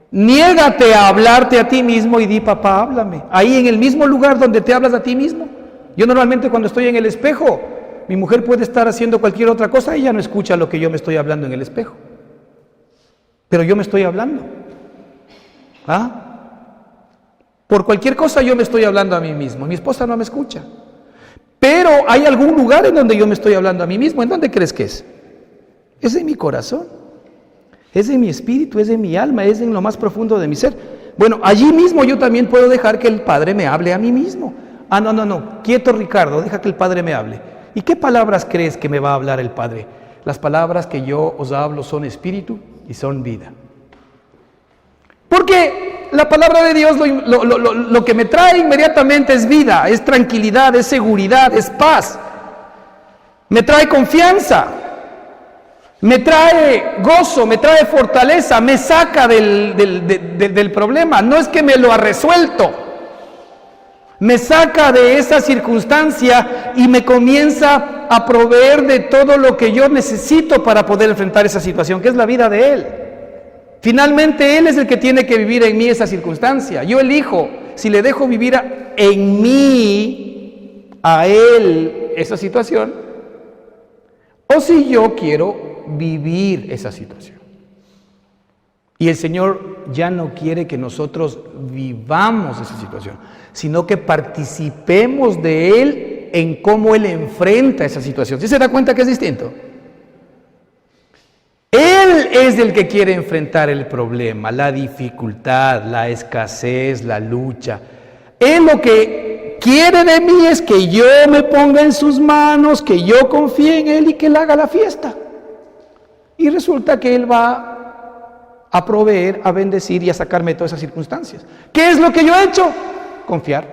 niégate a hablarte a ti mismo y di, papá, háblame. Ahí en el mismo lugar donde te hablas a ti mismo. Yo normalmente cuando estoy en el espejo, mi mujer puede estar haciendo cualquier otra cosa y ella no escucha lo que yo me estoy hablando en el espejo. Pero yo me estoy hablando. Por cualquier cosa yo me estoy hablando a mí mismo. Mi esposa no me escucha. Pero hay algún lugar en donde yo me estoy hablando a mí mismo. ¿En dónde crees que es? Es en mi corazón. Es en mi espíritu, es en mi alma, es en lo más profundo de mi ser. Bueno, allí mismo yo también puedo dejar que el Padre me hable a mí mismo. No. Quieto, Ricardo, deja que el Padre me hable. ¿Y qué palabras crees que me va a hablar el Padre? Las palabras que yo os hablo son espíritu y son vida. Porque la palabra de Dios lo que me trae inmediatamente es vida, es tranquilidad, es seguridad, es paz. Me trae confianza, me trae gozo, me trae fortaleza, me saca del problema. No es que me lo ha resuelto, me saca de esa circunstancia y me comienza a proveer de todo lo que yo necesito para poder enfrentar esa situación, que es la vida de Él. Finalmente Él es el que tiene que vivir en mí esa circunstancia. Yo elijo si le dejo vivir en mí, a Él, esa situación, o si yo quiero vivir esa situación. Y el Señor ya no quiere que nosotros vivamos esa situación, sino que participemos de Él en cómo Él enfrenta esa situación. ¿Sí se da cuenta que es distinto? Él es el que quiere enfrentar el problema, la dificultad, la escasez, la lucha. Él lo que quiere de mí es que yo me ponga en sus manos, que yo confíe en Él y que Él haga la fiesta. Y resulta que Él va a proveer, a bendecir y a sacarme de todas esas circunstancias. ¿Qué es lo que yo he hecho? Confiar.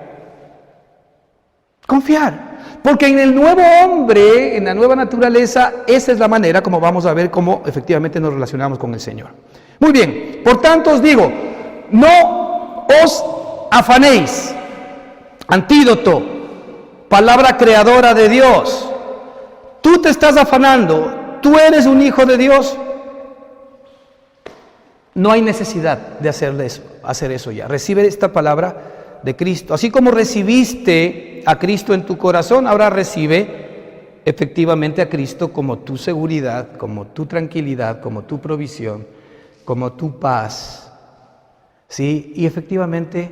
Confiar. Porque en el nuevo hombre, en la nueva naturaleza, esa es la manera como vamos a ver cómo efectivamente nos relacionamos con el Señor. Muy bien, por tanto os digo, no os afanéis. Antídoto, palabra creadora de Dios. Tú te estás afanando, tú eres un hijo de Dios. No hay necesidad de hacer eso ya. Recibe esta palabra de Cristo. Así como recibiste a Cristo en tu corazón, ahora recibe efectivamente a Cristo como tu seguridad, como tu tranquilidad, como tu provisión, como tu paz. ¿Sí? Y efectivamente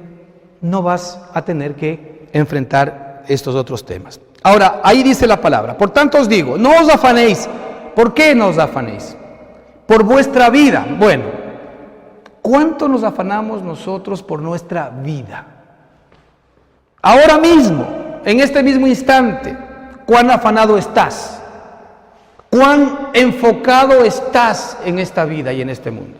no vas a tener que enfrentar estos otros temas. Ahora, ahí dice la palabra. Por tanto os digo, no os afanéis. ¿Por qué no os afanéis? Por vuestra vida. Bueno, ¿cuánto nos afanamos nosotros por nuestra vida? Ahora mismo, en este mismo instante, ¿cuán afanado estás? ¿Cuán enfocado estás en esta vida y en este mundo?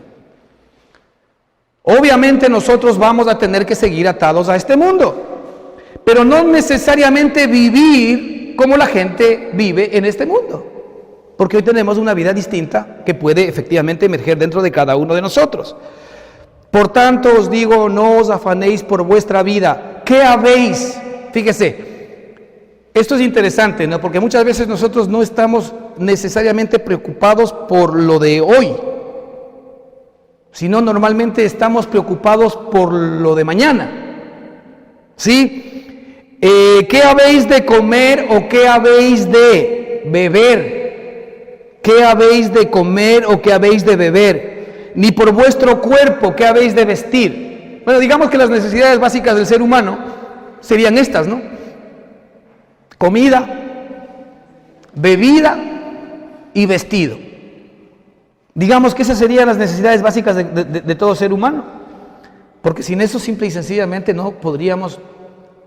Obviamente nosotros vamos a tener que seguir atados a este mundo, pero no necesariamente vivir como la gente vive en este mundo, porque hoy tenemos una vida distinta que puede efectivamente emerger dentro de cada uno de nosotros. Por tanto os digo, no os afanéis por vuestra vida. ¿Qué habéis? Fíjese, esto es interesante, ¿no? Porque muchas veces nosotros no estamos necesariamente preocupados por lo de hoy, sino normalmente estamos preocupados por lo de mañana. ¿Sí? ¿Qué habéis de comer o qué habéis de beber? ¿Qué habéis de comer o qué habéis de beber? Ni por vuestro cuerpo, ¿qué habéis de vestir? Bueno, digamos que las necesidades básicas del ser humano serían estas, ¿no? Comida, bebida y vestido. Digamos que esas serían las necesidades básicas de todo ser humano, porque sin eso simple y sencillamente no podríamos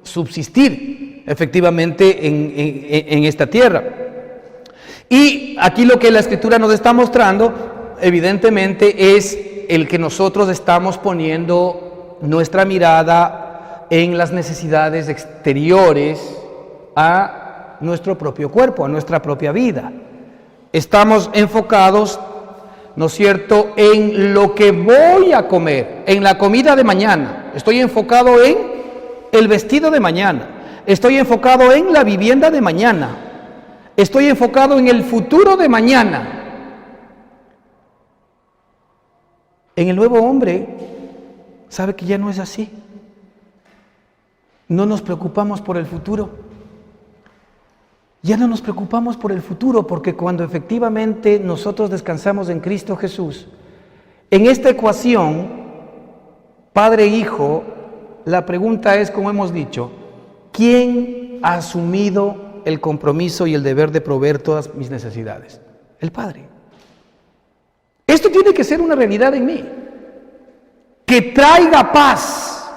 subsistir. efectivamente en esta tierra. Y aquí lo que la Escritura nos está mostrando, evidentemente, es el que nosotros estamos poniendo nuestra mirada en las necesidades exteriores a nuestro propio cuerpo, a nuestra propia vida. Estamos enfocados, ¿no es cierto?, en lo que voy a comer, en la comida de mañana. Estoy enfocado en el vestido de mañana. Estoy enfocado en la vivienda de mañana. Estoy enfocado en el futuro de mañana. En el nuevo hombre, ¿sabe que ya no es así? No nos preocupamos por el futuro. Ya no nos preocupamos por el futuro, porque cuando efectivamente nosotros descansamos en Cristo Jesús, en esta ecuación, Padre e Hijo, la pregunta es, como hemos dicho, ¿quién ha asumido el compromiso y el deber de proveer todas mis necesidades? El Padre. Esto tiene que ser una realidad en mí, que traiga paz,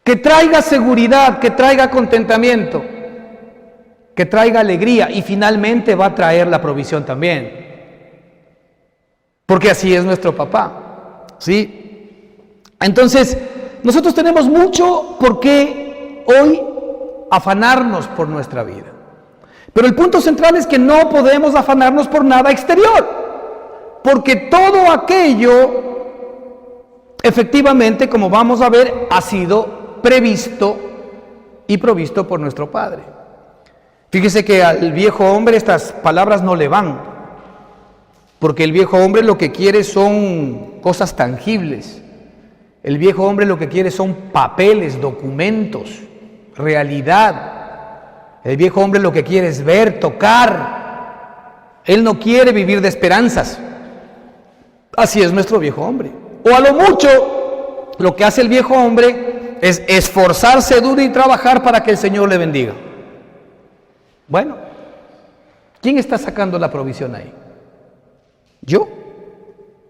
que traiga seguridad, que traiga contentamiento, que traiga alegría, y finalmente va a traer la provisión también, porque así es nuestro papá, ¿sí? Entonces, nosotros tenemos mucho por qué hoy afanarnos por nuestra vida, pero el punto central es que no podemos afanarnos por nada exterior, porque todo aquello, efectivamente, como vamos a ver, ha sido previsto y provisto por nuestro Padre. Fíjese que al viejo hombre estas palabras no le van, porque el viejo hombre lo que quiere son cosas tangibles. El viejo hombre lo que quiere son papeles, documentos, realidad. El viejo hombre lo que quiere es ver, tocar. Él no quiere vivir de esperanzas. Así es nuestro viejo hombre. O a lo mucho, lo que hace el viejo hombre es esforzarse duro y trabajar para que el Señor le bendiga. Bueno, ¿quién está sacando la provisión ahí? Yo.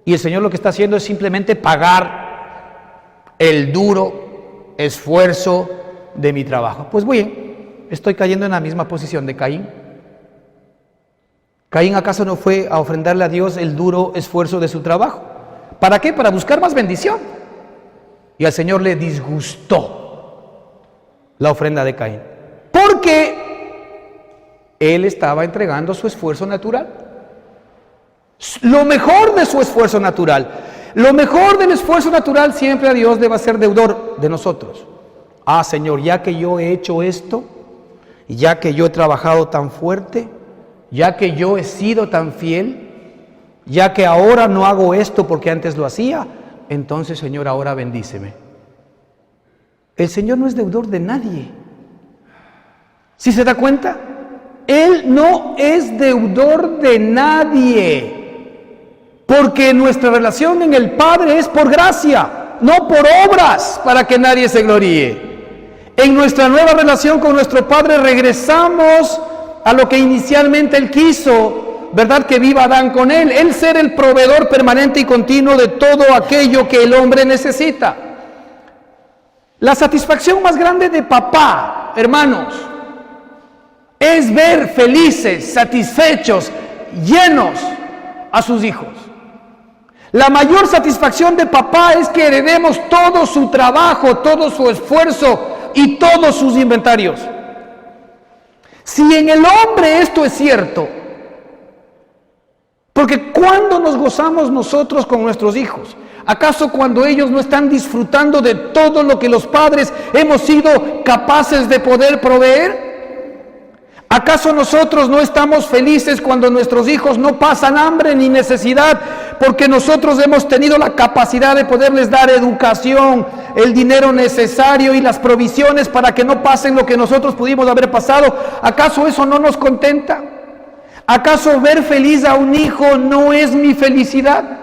Y el Señor lo que está haciendo es simplemente pagar el duro esfuerzo de mi trabajo. Pues bien, estoy cayendo en la misma posición de Caín. ¿Caín acaso no fue a ofrendarle a Dios el duro esfuerzo de su trabajo? ¿Para qué? Para buscar más bendición. Y al Señor le disgustó la ofrenda de Caín, porque él estaba entregando su esfuerzo natural, lo mejor de su esfuerzo natural. Lo mejor del esfuerzo natural siempre a Dios debe ser deudor de nosotros. Ah, Señor, ya que yo he hecho esto, ya que yo he trabajado tan fuerte, ya que yo he sido tan fiel, ya que ahora no hago esto porque antes lo hacía, entonces, Señor, ahora bendíceme. El Señor no es deudor de nadie. ¿Sí se da cuenta? Él no es deudor de nadie, porque nuestra relación en el Padre es por gracia, no por obras, para que nadie se gloríe. En nuestra nueva relación con nuestro Padre regresamos a lo que inicialmente Él quiso, ¿verdad? Que viva Adán con Él ser el proveedor permanente y continuo de todo aquello que el hombre necesita. La satisfacción más grande de papá, hermanos, es ver felices, satisfechos, llenos a sus hijos. La mayor satisfacción de papá es que heredemos todo su trabajo, todo su esfuerzo y todos sus inventarios. Si en el hombre esto es cierto, porque ¿cuándo nos gozamos nosotros con nuestros hijos? ¿Acaso cuando ellos no están disfrutando de todo lo que los padres hemos sido capaces de poder proveer? ¿Acaso nosotros no estamos felices cuando nuestros hijos no pasan hambre ni necesidad? Porque nosotros hemos tenido la capacidad de poderles dar educación, el dinero necesario y las provisiones para que no pasen lo que nosotros pudimos haber pasado. ¿Acaso eso no nos contenta? ¿Acaso ver feliz a un hijo no es mi felicidad?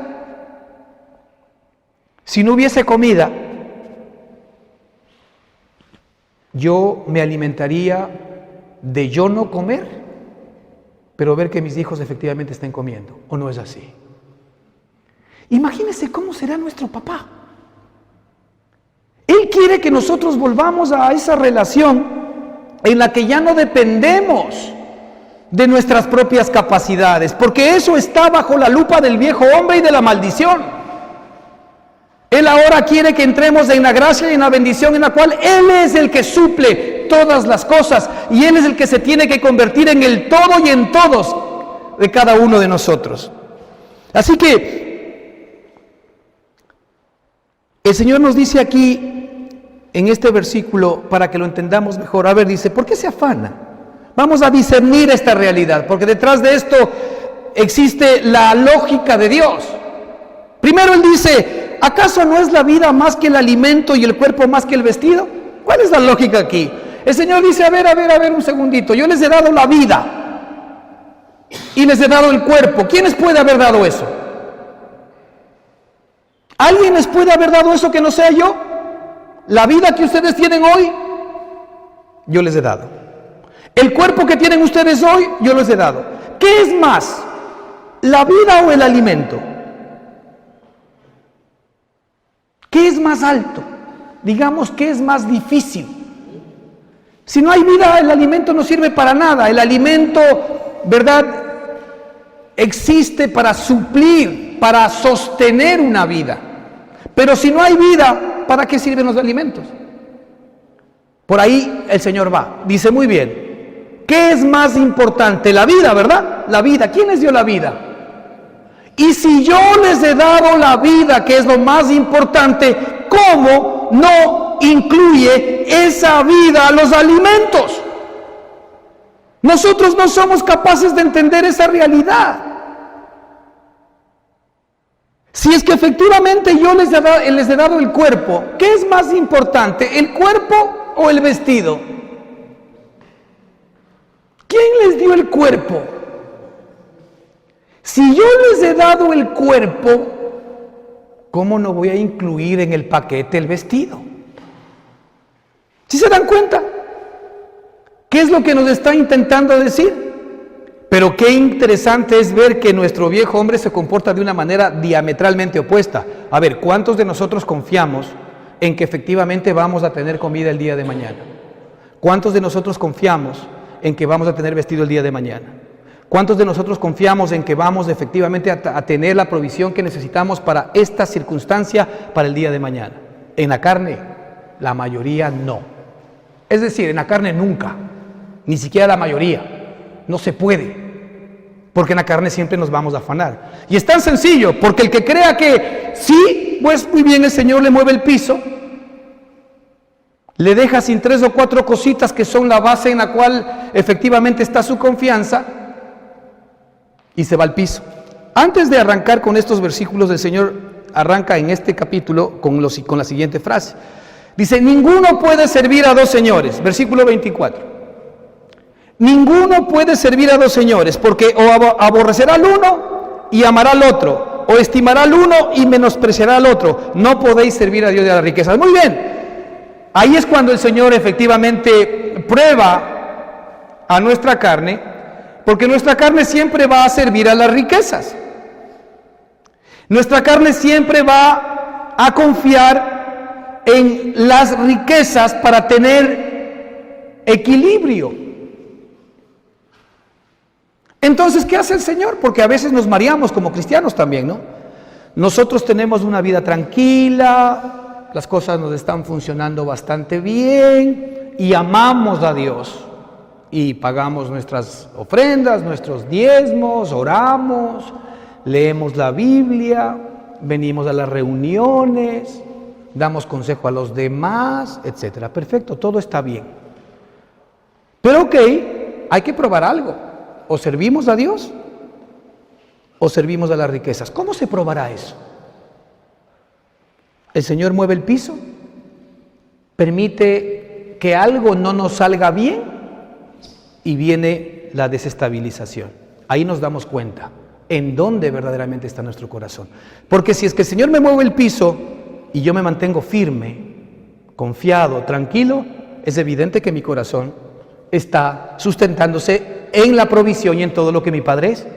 Si no hubiese comida, yo me alimentaría de yo no comer, pero ver que mis hijos efectivamente estén comiendo, ¿o no es así? Imagínense cómo será nuestro papá. Él Él quiere que nosotros volvamos a esa relación en la que ya no dependemos de nuestras propias capacidades, porque eso está bajo la lupa del viejo hombre y de la maldición. Él ahora quiere que entremos en la gracia y en la bendición en la cual Él es el que suple todas las cosas y Él es el que se tiene que convertir en el todo y en todos de cada uno de nosotros. Así que el Señor nos dice aquí en este versículo, para que lo entendamos mejor, a ver, dice, ¿por qué se afana? Vamos a discernir esta realidad, porque detrás de esto existe la lógica de Dios. Primero Él dice, ¿acaso no es la vida más que el alimento y el cuerpo más que el vestido? ¿Cuál es la lógica aquí? El Señor dice, a ver un segundito, yo les he dado la vida y les he dado el cuerpo. ¿Quiénes puede haber dado eso? ¿Alguien les puede haber dado eso que no sea yo? La vida que ustedes tienen hoy, yo les he dado. El cuerpo que tienen ustedes hoy, yo les he dado. ¿Qué es más? ¿La vida o el alimento? ¿Qué es más alto? Digamos, ¿qué es más difícil? Si no hay vida, el alimento no sirve para nada. El alimento, ¿verdad?, existe para suplir, para sostener una vida. Pero si no hay vida, ¿para qué sirven los alimentos? Por ahí el Señor va. Dice, muy bien, ¿qué es más importante? La vida, ¿verdad? La vida. ¿Quién les dio la vida? Y si yo les he dado la vida, que es lo más importante, ¿cómo no incluye esa vida a los alimentos? Nosotros no somos capaces de entender esa realidad. Si es que efectivamente yo les he dado el cuerpo, ¿qué es más importante, el cuerpo o el vestido? ¿Quién les dio el cuerpo? Si yo les he dado el cuerpo, ¿cómo no voy a incluir en el paquete el vestido? ¿Sí se dan cuenta? ¿Qué es lo que nos está intentando decir? Pero qué interesante es ver que nuestro viejo hombre se comporta de una manera diametralmente opuesta. A ver, ¿cuántos de nosotros confiamos en que efectivamente vamos a tener comida el día de mañana? ¿Cuántos de nosotros confiamos en que vamos a tener vestido el día de mañana? ¿Cuántos de nosotros confiamos en que vamos efectivamente a tener la provisión que necesitamos para esta circunstancia para el día de mañana? En la carne, la mayoría no. Es decir, en la carne nunca, ni siquiera la mayoría. No se puede, porque en la carne siempre nos vamos a afanar. Y es tan sencillo, porque el que crea que sí, pues muy bien, el Señor le mueve el piso, le deja sin 3 o 4 cositas que son la base en la cual efectivamente está su confianza, y se va al piso. Antes de arrancar con estos versículos, el Señor arranca en este capítulo con la siguiente frase. Dice, ninguno puede servir a dos señores, versículo 24. Ninguno puede servir a dos señores, porque o aborrecerá al uno y amará al otro, o estimará al uno y menospreciará al otro. No podéis servir a Dios y a las riquezas. Muy bien, ahí es cuando el Señor efectivamente prueba a nuestra carne, porque nuestra carne siempre va a servir a las riquezas. Nuestra carne siempre va a confiar en las riquezas para tener equilibrio. Entonces, ¿qué hace el Señor? Porque a veces nos mareamos como cristianos también, ¿no? Nosotros tenemos una vida tranquila, las cosas nos están funcionando bastante bien y amamos a Dios y pagamos nuestras ofrendas, nuestros diezmos, oramos, leemos la Biblia, venimos a las reuniones, damos consejo a los demás, etcétera. Perfecto, todo está bien. Pero ok, hay que probar algo. O servimos a Dios o servimos a las riquezas. ¿Cómo se probará eso? El Señor mueve el piso, permite que algo no nos salga bien y viene la desestabilización. Ahí nos damos cuenta en dónde verdaderamente está nuestro corazón. Porque si es que el Señor me mueve el piso y yo me mantengo firme, confiado, tranquilo, es evidente que mi corazón está sustentándose en la provisión y en todo lo que mi Padre es.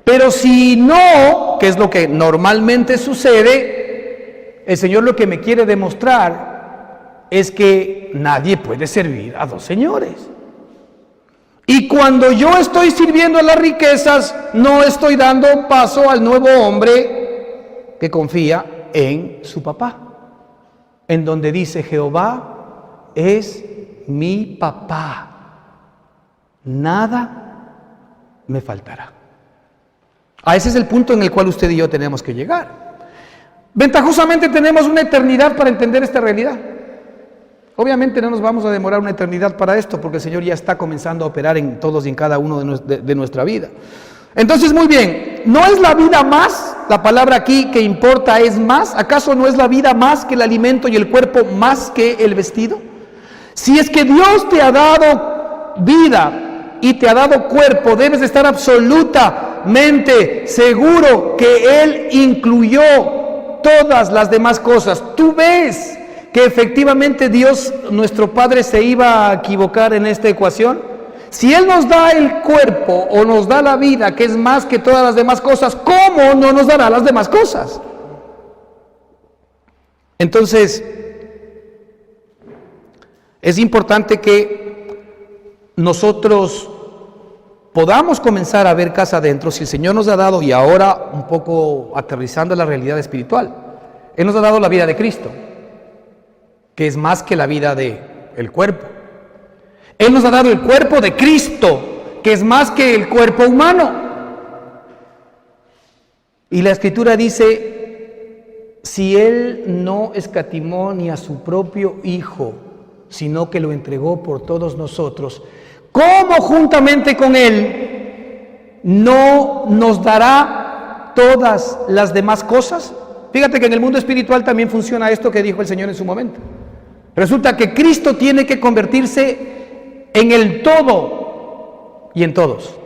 Pero si no, que es lo que normalmente sucede, el Señor lo que me quiere demostrar es que nadie puede servir a dos señores. Y cuando yo estoy sirviendo a las riquezas, no estoy dando paso al nuevo hombre que confía en su papá, en donde dice: Jehová es mi papá, nada me faltará. A ese es el punto en el cual usted y yo tenemos que llegar. Ventajosamente tenemos una eternidad para entender esta realidad. Obviamente no nos vamos a demorar una eternidad para esto, porque el Señor ya está comenzando a operar en todos y en cada uno de nuestra vida. Entonces, muy bien, ¿no es la vida más? La palabra aquí que importa es más. ¿Acaso no es la vida más que el alimento y el cuerpo más que el vestido? Si es que Dios te ha dado vida y te ha dado cuerpo, debes estar absolutamente seguro que Él incluyó todas las demás cosas. Tú ves que efectivamente Dios, nuestro Padre, se iba a equivocar en esta ecuación. Si Él nos da el cuerpo o nos da la vida, que es más que todas las demás cosas, ¿cómo no nos dará las demás cosas? Entonces, es importante que nosotros podamos comenzar a ver casa adentro. Si el Señor nos ha dado, y ahora un poco aterrizando la realidad espiritual, Él nos ha dado la vida de Cristo, que es más que la vida del cuerpo. Él nos ha dado el cuerpo de Cristo, que es más que el cuerpo humano. Y la Escritura dice: si Él no escatimó ni a su propio Hijo, sino que lo entregó por todos nosotros, ¿cómo juntamente con Él no nos dará todas las demás cosas? Fíjate que en el mundo espiritual también funciona esto que dijo el Señor en su momento. Resulta que Cristo tiene que convertirse en el todo y en todos.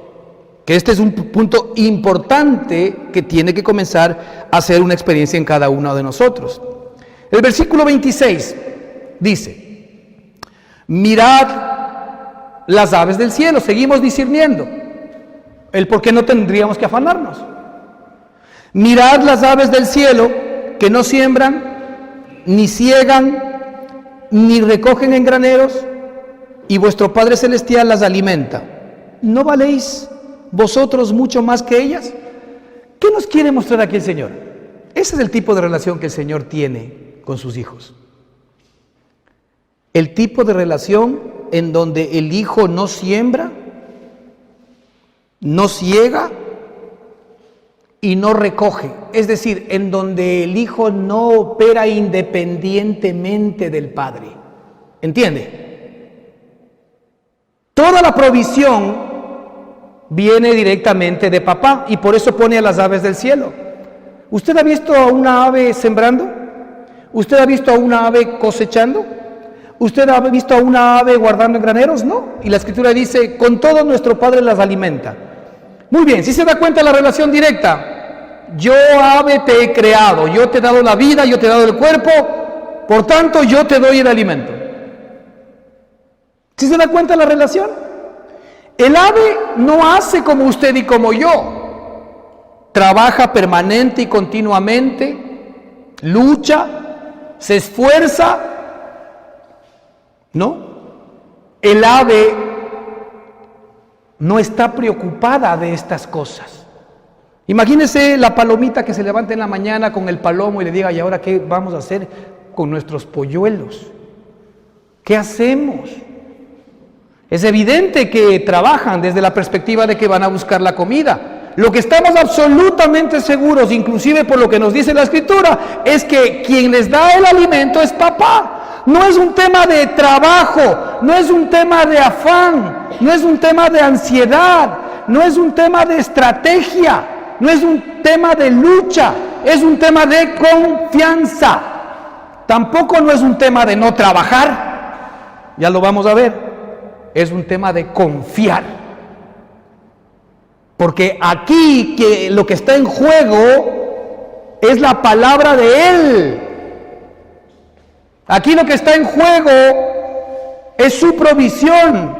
Que este es un punto importante que tiene que comenzar a ser una experiencia en cada uno de nosotros. El versículo 26 dice: mirad las aves del cielo. Seguimos discerniendo el por qué no tendríamos que afanarnos. Mirad las aves del cielo, que no siembran, ni ciegan, ni recogen en graneros, y vuestro Padre Celestial las alimenta. ¿No valéis vosotros mucho más que ellas? ¿Qué nos quiere mostrar aquí el Señor? Ese es el tipo de relación que el Señor tiene con sus hijos. El tipo de relación en donde el hijo no siembra, no ciega y no recoge. Es decir, en donde el hijo no opera independientemente del padre. ¿Entiende? Toda la provisión viene directamente de papá, y por eso pone a las aves del cielo. ¿Usted ha visto a una ave sembrando? ¿Usted ha visto a una ave cosechando? ¿Usted ha visto a una ave guardando en graneros? No. Y la Escritura dice: con todo nuestro Padre las alimenta. Muy bien, si se da cuenta la relación directa. Yo, ave, te he creado, yo te he dado la vida, yo te he dado el cuerpo, por tanto yo te doy el alimento. ¿Sí se da cuenta la relación? El ave no hace como usted y como yo. Trabaja permanente y continuamente, lucha, se esfuerza. No. El ave no está preocupada de estas cosas. Imagínese la palomita que se levanta en la mañana con el palomo y le diga: ¿y ahora qué vamos a hacer con nuestros polluelos? ¿Qué hacemos? Es evidente que trabajan desde la perspectiva de que van a buscar la comida. Lo que estamos absolutamente seguros, inclusive por lo que nos dice la Escritura, es que quien les da el alimento es papá. No es un tema de trabajo, no es un tema de afán, no es un tema de ansiedad, no es un tema de estrategia, no es un tema de lucha, es un tema de confianza. Tampoco no es un tema de no trabajar, ya lo vamos a ver. Es un tema de confiar. Porque aquí que lo que está en juego es la palabra de Él. Aquí lo que está en juego es su provisión,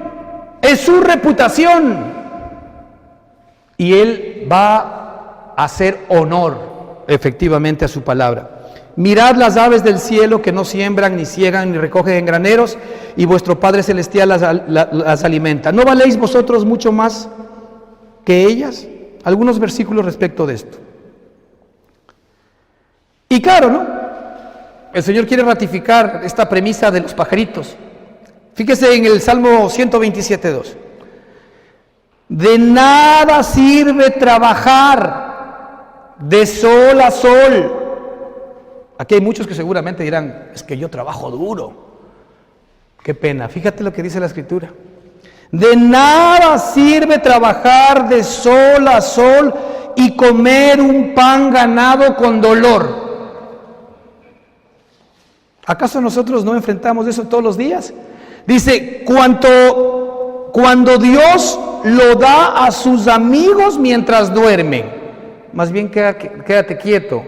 es su reputación. Y Él va a hacer honor efectivamente a su palabra. Mirad las aves del cielo que no siembran, ni ciegan, ni recogen en graneros, y vuestro Padre Celestial las alimenta. ¿No valéis vosotros mucho más que ellas? Algunos versículos respecto de esto. Y claro, ¿no? El Señor quiere ratificar esta premisa de los pajaritos. Fíjese en el Salmo 127:2. De nada sirve trabajar de sol a sol. Aquí hay muchos que seguramente dirán, es que yo trabajo duro. Qué pena, fíjate lo que dice la Escritura. De nada sirve trabajar de sol a sol y comer un pan ganado con dolor. ¿Acaso nosotros no enfrentamos eso todos los días? Dice, cuando Dios lo da a sus amigos mientras duermen. Más bien quédate quieto,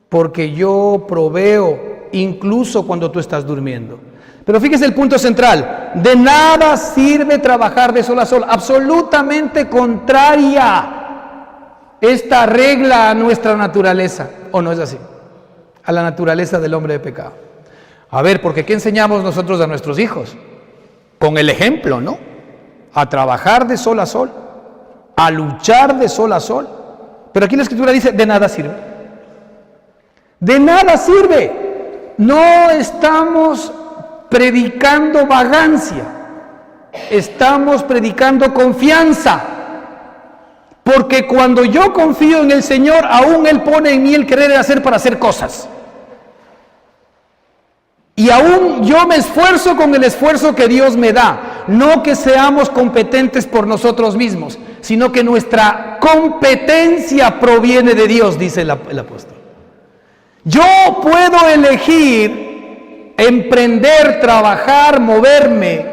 porque yo proveo incluso cuando tú estás durmiendo. Pero fíjese el punto central, de nada sirve trabajar de sol a sol, absolutamente contraria esta regla a nuestra naturaleza, ¿o no es así? A la naturaleza del hombre de pecado. A ver, porque ¿qué enseñamos nosotros a nuestros hijos? Con el ejemplo, ¿no? A trabajar de sol a sol, a luchar de sol a sol. Pero aquí la Escritura dice, de nada sirve. De nada sirve. No estamos predicando vagancia, estamos predicando confianza. Porque cuando yo confío en el Señor, aún Él pone en mí el querer hacer para hacer cosas. Y aún yo me esfuerzo con el esfuerzo que Dios me da. No que seamos competentes por nosotros mismos, sino que nuestra competencia proviene de Dios, dice el apóstol. Yo puedo elegir emprender, trabajar, moverme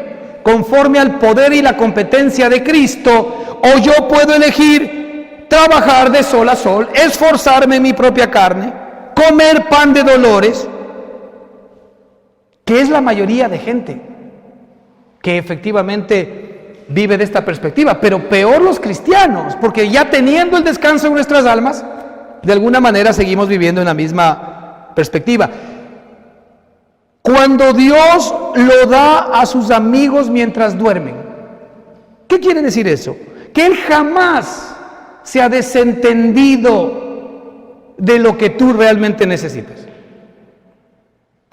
conforme al poder y la competencia de Cristo, o yo puedo elegir trabajar de sol a sol, esforzarme en mi propia carne, comer pan de dolores, que es la mayoría de gente que efectivamente vive de esta perspectiva, pero peor los cristianos, porque ya teniendo el descanso en nuestras almas, de alguna manera seguimos viviendo en la misma perspectiva. Cuando Dios lo da a sus amigos mientras duermen, ¿qué quiere decir eso? Que Él jamás se ha desentendido de lo que tú realmente necesitas.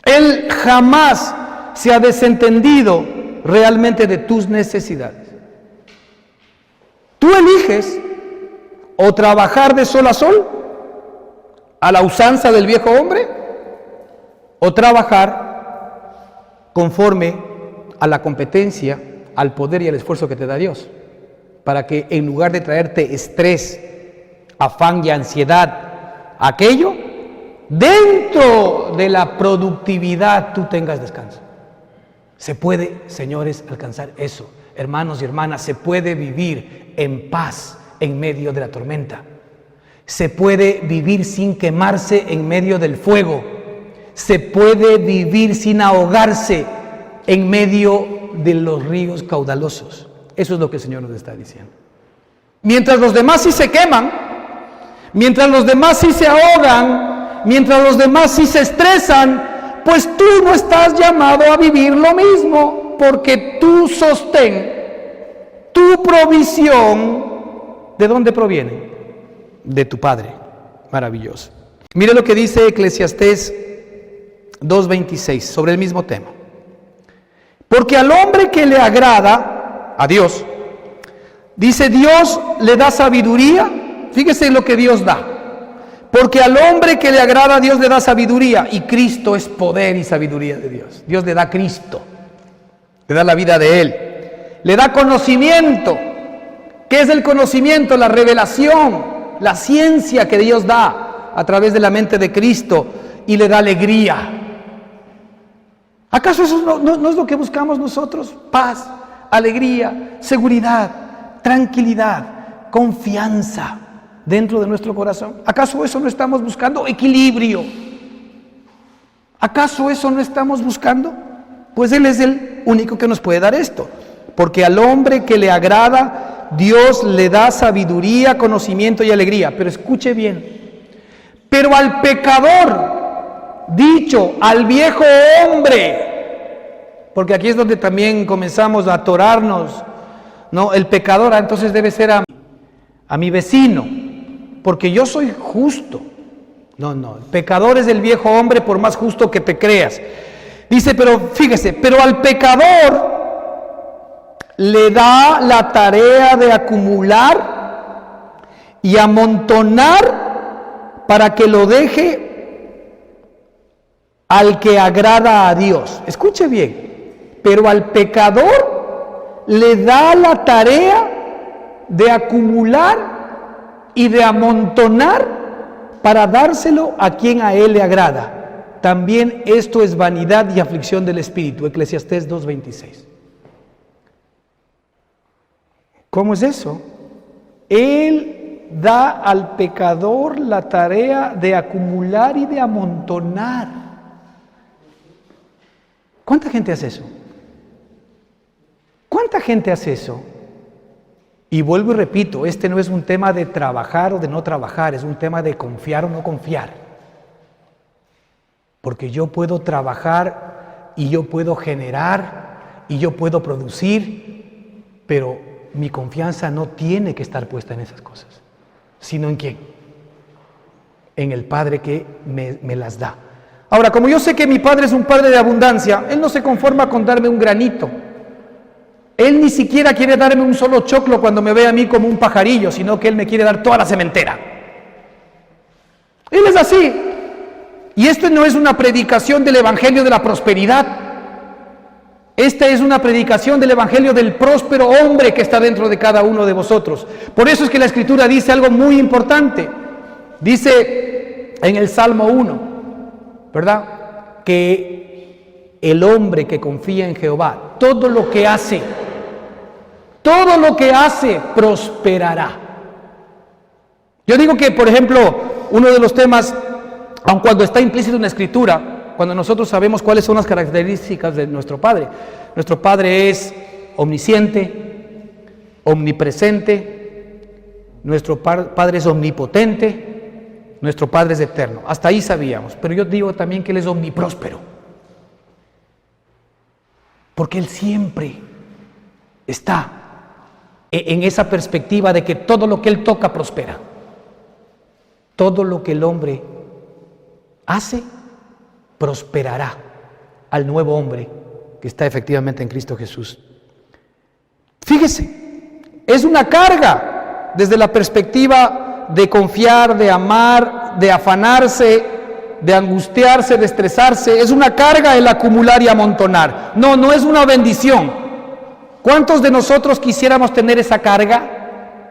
Él jamás se ha desentendido realmente de tus necesidades. Tú eliges o trabajar de sol a sol, a la usanza del viejo hombre, o trabajar conforme a la competencia, al poder y al esfuerzo que te da Dios, para que en lugar de traerte estrés, afán y ansiedad, aquello, dentro de la productividad tú tengas descanso. Se puede, señores, alcanzar eso. Hermanos y hermanas, se puede vivir en paz en medio de la tormenta. Se puede vivir sin quemarse en medio del fuego. Se puede vivir sin ahogarse en medio de los ríos caudalosos. Eso es lo que el Señor nos está diciendo. Mientras los demás sí se queman, mientras los demás sí se ahogan, mientras los demás sí se estresan, pues tú no estás llamado a vivir lo mismo, porque tu sostén, tu provisión, ¿de dónde proviene? De tu Padre maravilloso. Mire lo que dice Eclesiastés 2:26 sobre el mismo tema. Porque al hombre que le agrada, a Dios, dice Dios le da sabiduría. Fíjese lo que Dios da. Porque al hombre que le agrada, Dios le da sabiduría. Y Cristo es poder y sabiduría de Dios. Dios le da a Cristo, le da la vida de Él, le da conocimiento. ¿Qué es el conocimiento? La revelación, la ciencia que Dios da a través de la mente de Cristo, y le da alegría. ¿Acaso eso no es lo que buscamos nosotros? Paz, alegría, seguridad, tranquilidad, confianza dentro de nuestro corazón. ¿Acaso eso no estamos buscando? Equilibrio. ¿Acaso eso no estamos buscando? Pues Él es el único que nos puede dar esto. Porque al hombre que le agrada, Dios le da sabiduría, conocimiento y alegría. Pero escuche bien, Pero al pecador, dicho, al viejo hombre, porque aquí es donde también comenzamos a atorarnos, ¿no? El pecador entonces debe ser a mi vecino, porque yo soy justo. No, el pecador es el viejo hombre por más justo que te creas. Dice, pero fíjese, pero al pecador le da la tarea de acumular y amontonar para que lo deje al que agrada a Dios. Escuche bien, pero al pecador le da la tarea de acumular y de amontonar para dárselo a quien a él le agrada. También esto es vanidad y aflicción del espíritu. Eclesiastés 2:26. ¿Cómo es eso? Él da al pecador la tarea de acumular y de amontonar. ¿Cuánta gente hace eso? ¿Cuánta gente hace eso? Y vuelvo y repito, este no es un tema de trabajar o de no trabajar, es un tema de confiar o no confiar. Porque yo puedo trabajar y yo puedo generar y yo puedo producir, pero mi confianza no tiene que estar puesta en esas cosas, sino en ¿quién? En el Padre que me las da. Ahora, como yo sé que mi Padre es un Padre de abundancia, Él no se conforma con darme un granito. Él ni siquiera quiere darme un solo choclo cuando me ve a mí como un pajarillo, sino que Él me quiere dar toda la sementera. Él es así. Y esto no es una predicación del Evangelio de la prosperidad. Esta es una predicación del Evangelio del próspero hombre que está dentro de cada uno de vosotros. Por eso es que la Escritura dice algo muy importante. Dice en el Salmo 1, ¿verdad? Que el hombre que confía en Jehová, todo lo que hace prosperará. Yo digo que, por ejemplo, uno de los temas, aun cuando está implícito en la Escritura, cuando nosotros sabemos cuáles son las características de nuestro Padre es omnisciente, omnipresente, nuestro Padre es omnipotente, nuestro Padre es eterno. Hasta ahí sabíamos, pero yo digo también que Él es omnipróspero, porque Él siempre está en esa perspectiva de que todo lo que Él toca prospera. Todo lo que el hombre hace prosperará al nuevo hombre que está efectivamente en Cristo Jesús. Fíjese, es una carga desde la perspectiva de confiar, de amar, de afanarse, de angustiarse, de estresarse. Es una carga el acumular y amontonar. No es una bendición. ¿Cuántos de nosotros quisiéramos tener esa carga?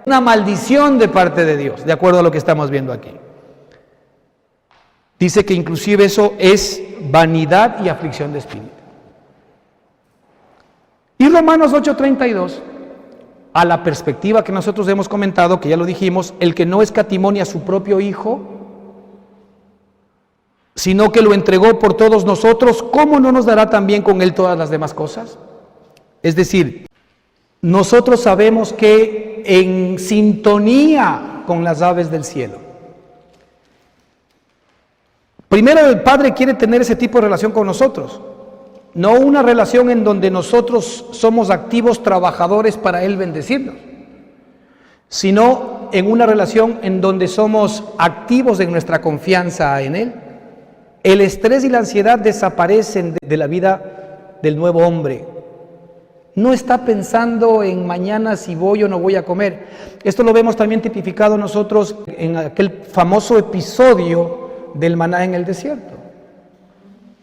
Una maldición de parte de Dios, de acuerdo a lo que estamos viendo aquí. Dice que inclusive eso es vanidad y aflicción de espíritu. Y Romanos 8:32, a la perspectiva que nosotros hemos comentado, que ya lo dijimos, el que no escatimó a su propio Hijo, sino que lo entregó por todos nosotros, ¿cómo no nos dará también con Él todas las demás cosas? Es decir, nosotros sabemos que en sintonía con las aves del cielo, primero el Padre quiere tener ese tipo de relación con nosotros, no una relación en donde nosotros somos activos trabajadores para Él bendecirnos, sino en una relación en donde somos activos en nuestra confianza en Él. El estrés y la ansiedad desaparecen de la vida del nuevo hombre. No está pensando en mañana si voy o no voy a comer. Esto lo vemos también tipificado nosotros en aquel famoso episodio del maná en el desierto.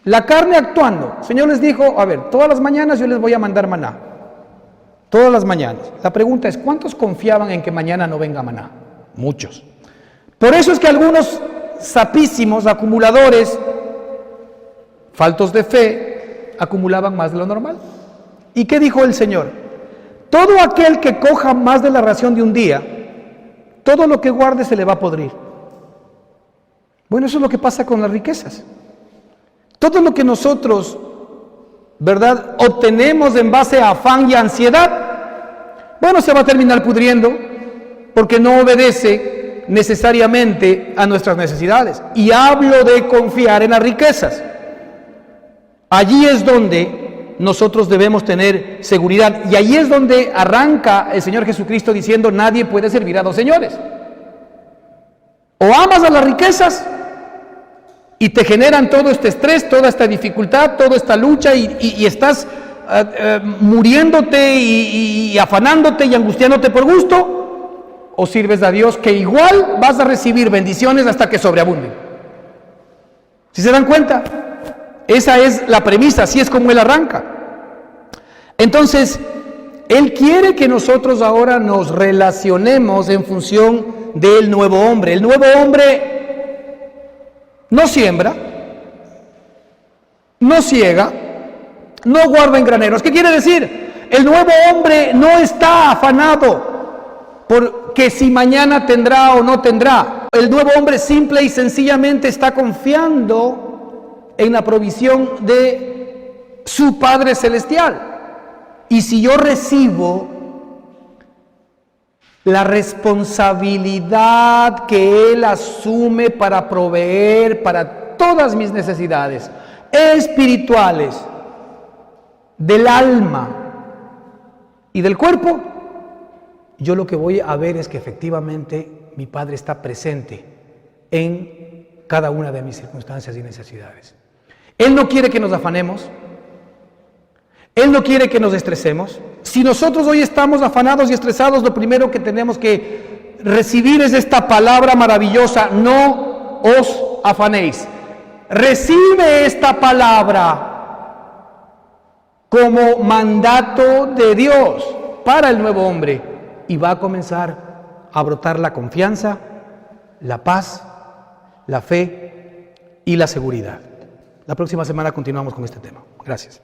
La carne actuando. El Señor les dijo, a ver, todas las mañanas yo les voy a mandar maná. Todas las mañanas. La pregunta es, ¿cuántos confiaban en que mañana no venga maná? Muchos. Por eso es que algunos sapísimos, acumuladores, faltos de fe, acumulaban más de lo normal. ¿Y qué dijo el Señor? Todo aquel que coja más de la ración de un día, todo lo que guarde se le va a podrir. Bueno, eso es lo que pasa con las riquezas. Todo lo que nosotros, ¿verdad?, obtenemos en base a afán y ansiedad, bueno, se va a terminar pudriendo porque no obedece necesariamente a nuestras necesidades. Y hablo de confiar en las riquezas. Allí es donde nosotros debemos tener seguridad. Y ahí es donde arranca el Señor Jesucristo diciendo: nadie puede servir a dos señores. O amas a las riquezas y te generan todo este estrés, toda esta dificultad, toda esta lucha y estás muriéndote y afanándote y angustiándote por gusto, o sirves a Dios, que igual vas a recibir bendiciones hasta que sobreabunden. ¿Sí se dan cuenta? Esa es la premisa, así es como Él arranca. Entonces, Él quiere que nosotros ahora nos relacionemos en función del nuevo hombre. El nuevo hombre no siembra, no ciega, no guarda en graneros. ¿Qué quiere decir? El nuevo hombre no está afanado porque si mañana tendrá o no tendrá. El nuevo hombre simple y sencillamente está confiando en la provisión de su Padre Celestial. Y si yo recibo la responsabilidad que Él asume para proveer para todas mis necesidades espirituales, del alma y del cuerpo, yo lo que voy a ver es que efectivamente mi Padre está presente en cada una de mis circunstancias y necesidades. Él no quiere que nos afanemos, Él no quiere que nos estresemos. Si nosotros hoy estamos afanados y estresados, lo primero que tenemos que recibir es esta palabra maravillosa: no os afanéis. Recibe esta palabra como mandato de Dios para el nuevo hombre y va a comenzar a brotar la confianza, la paz, la fe y la seguridad. La próxima semana continuamos con este tema. Gracias.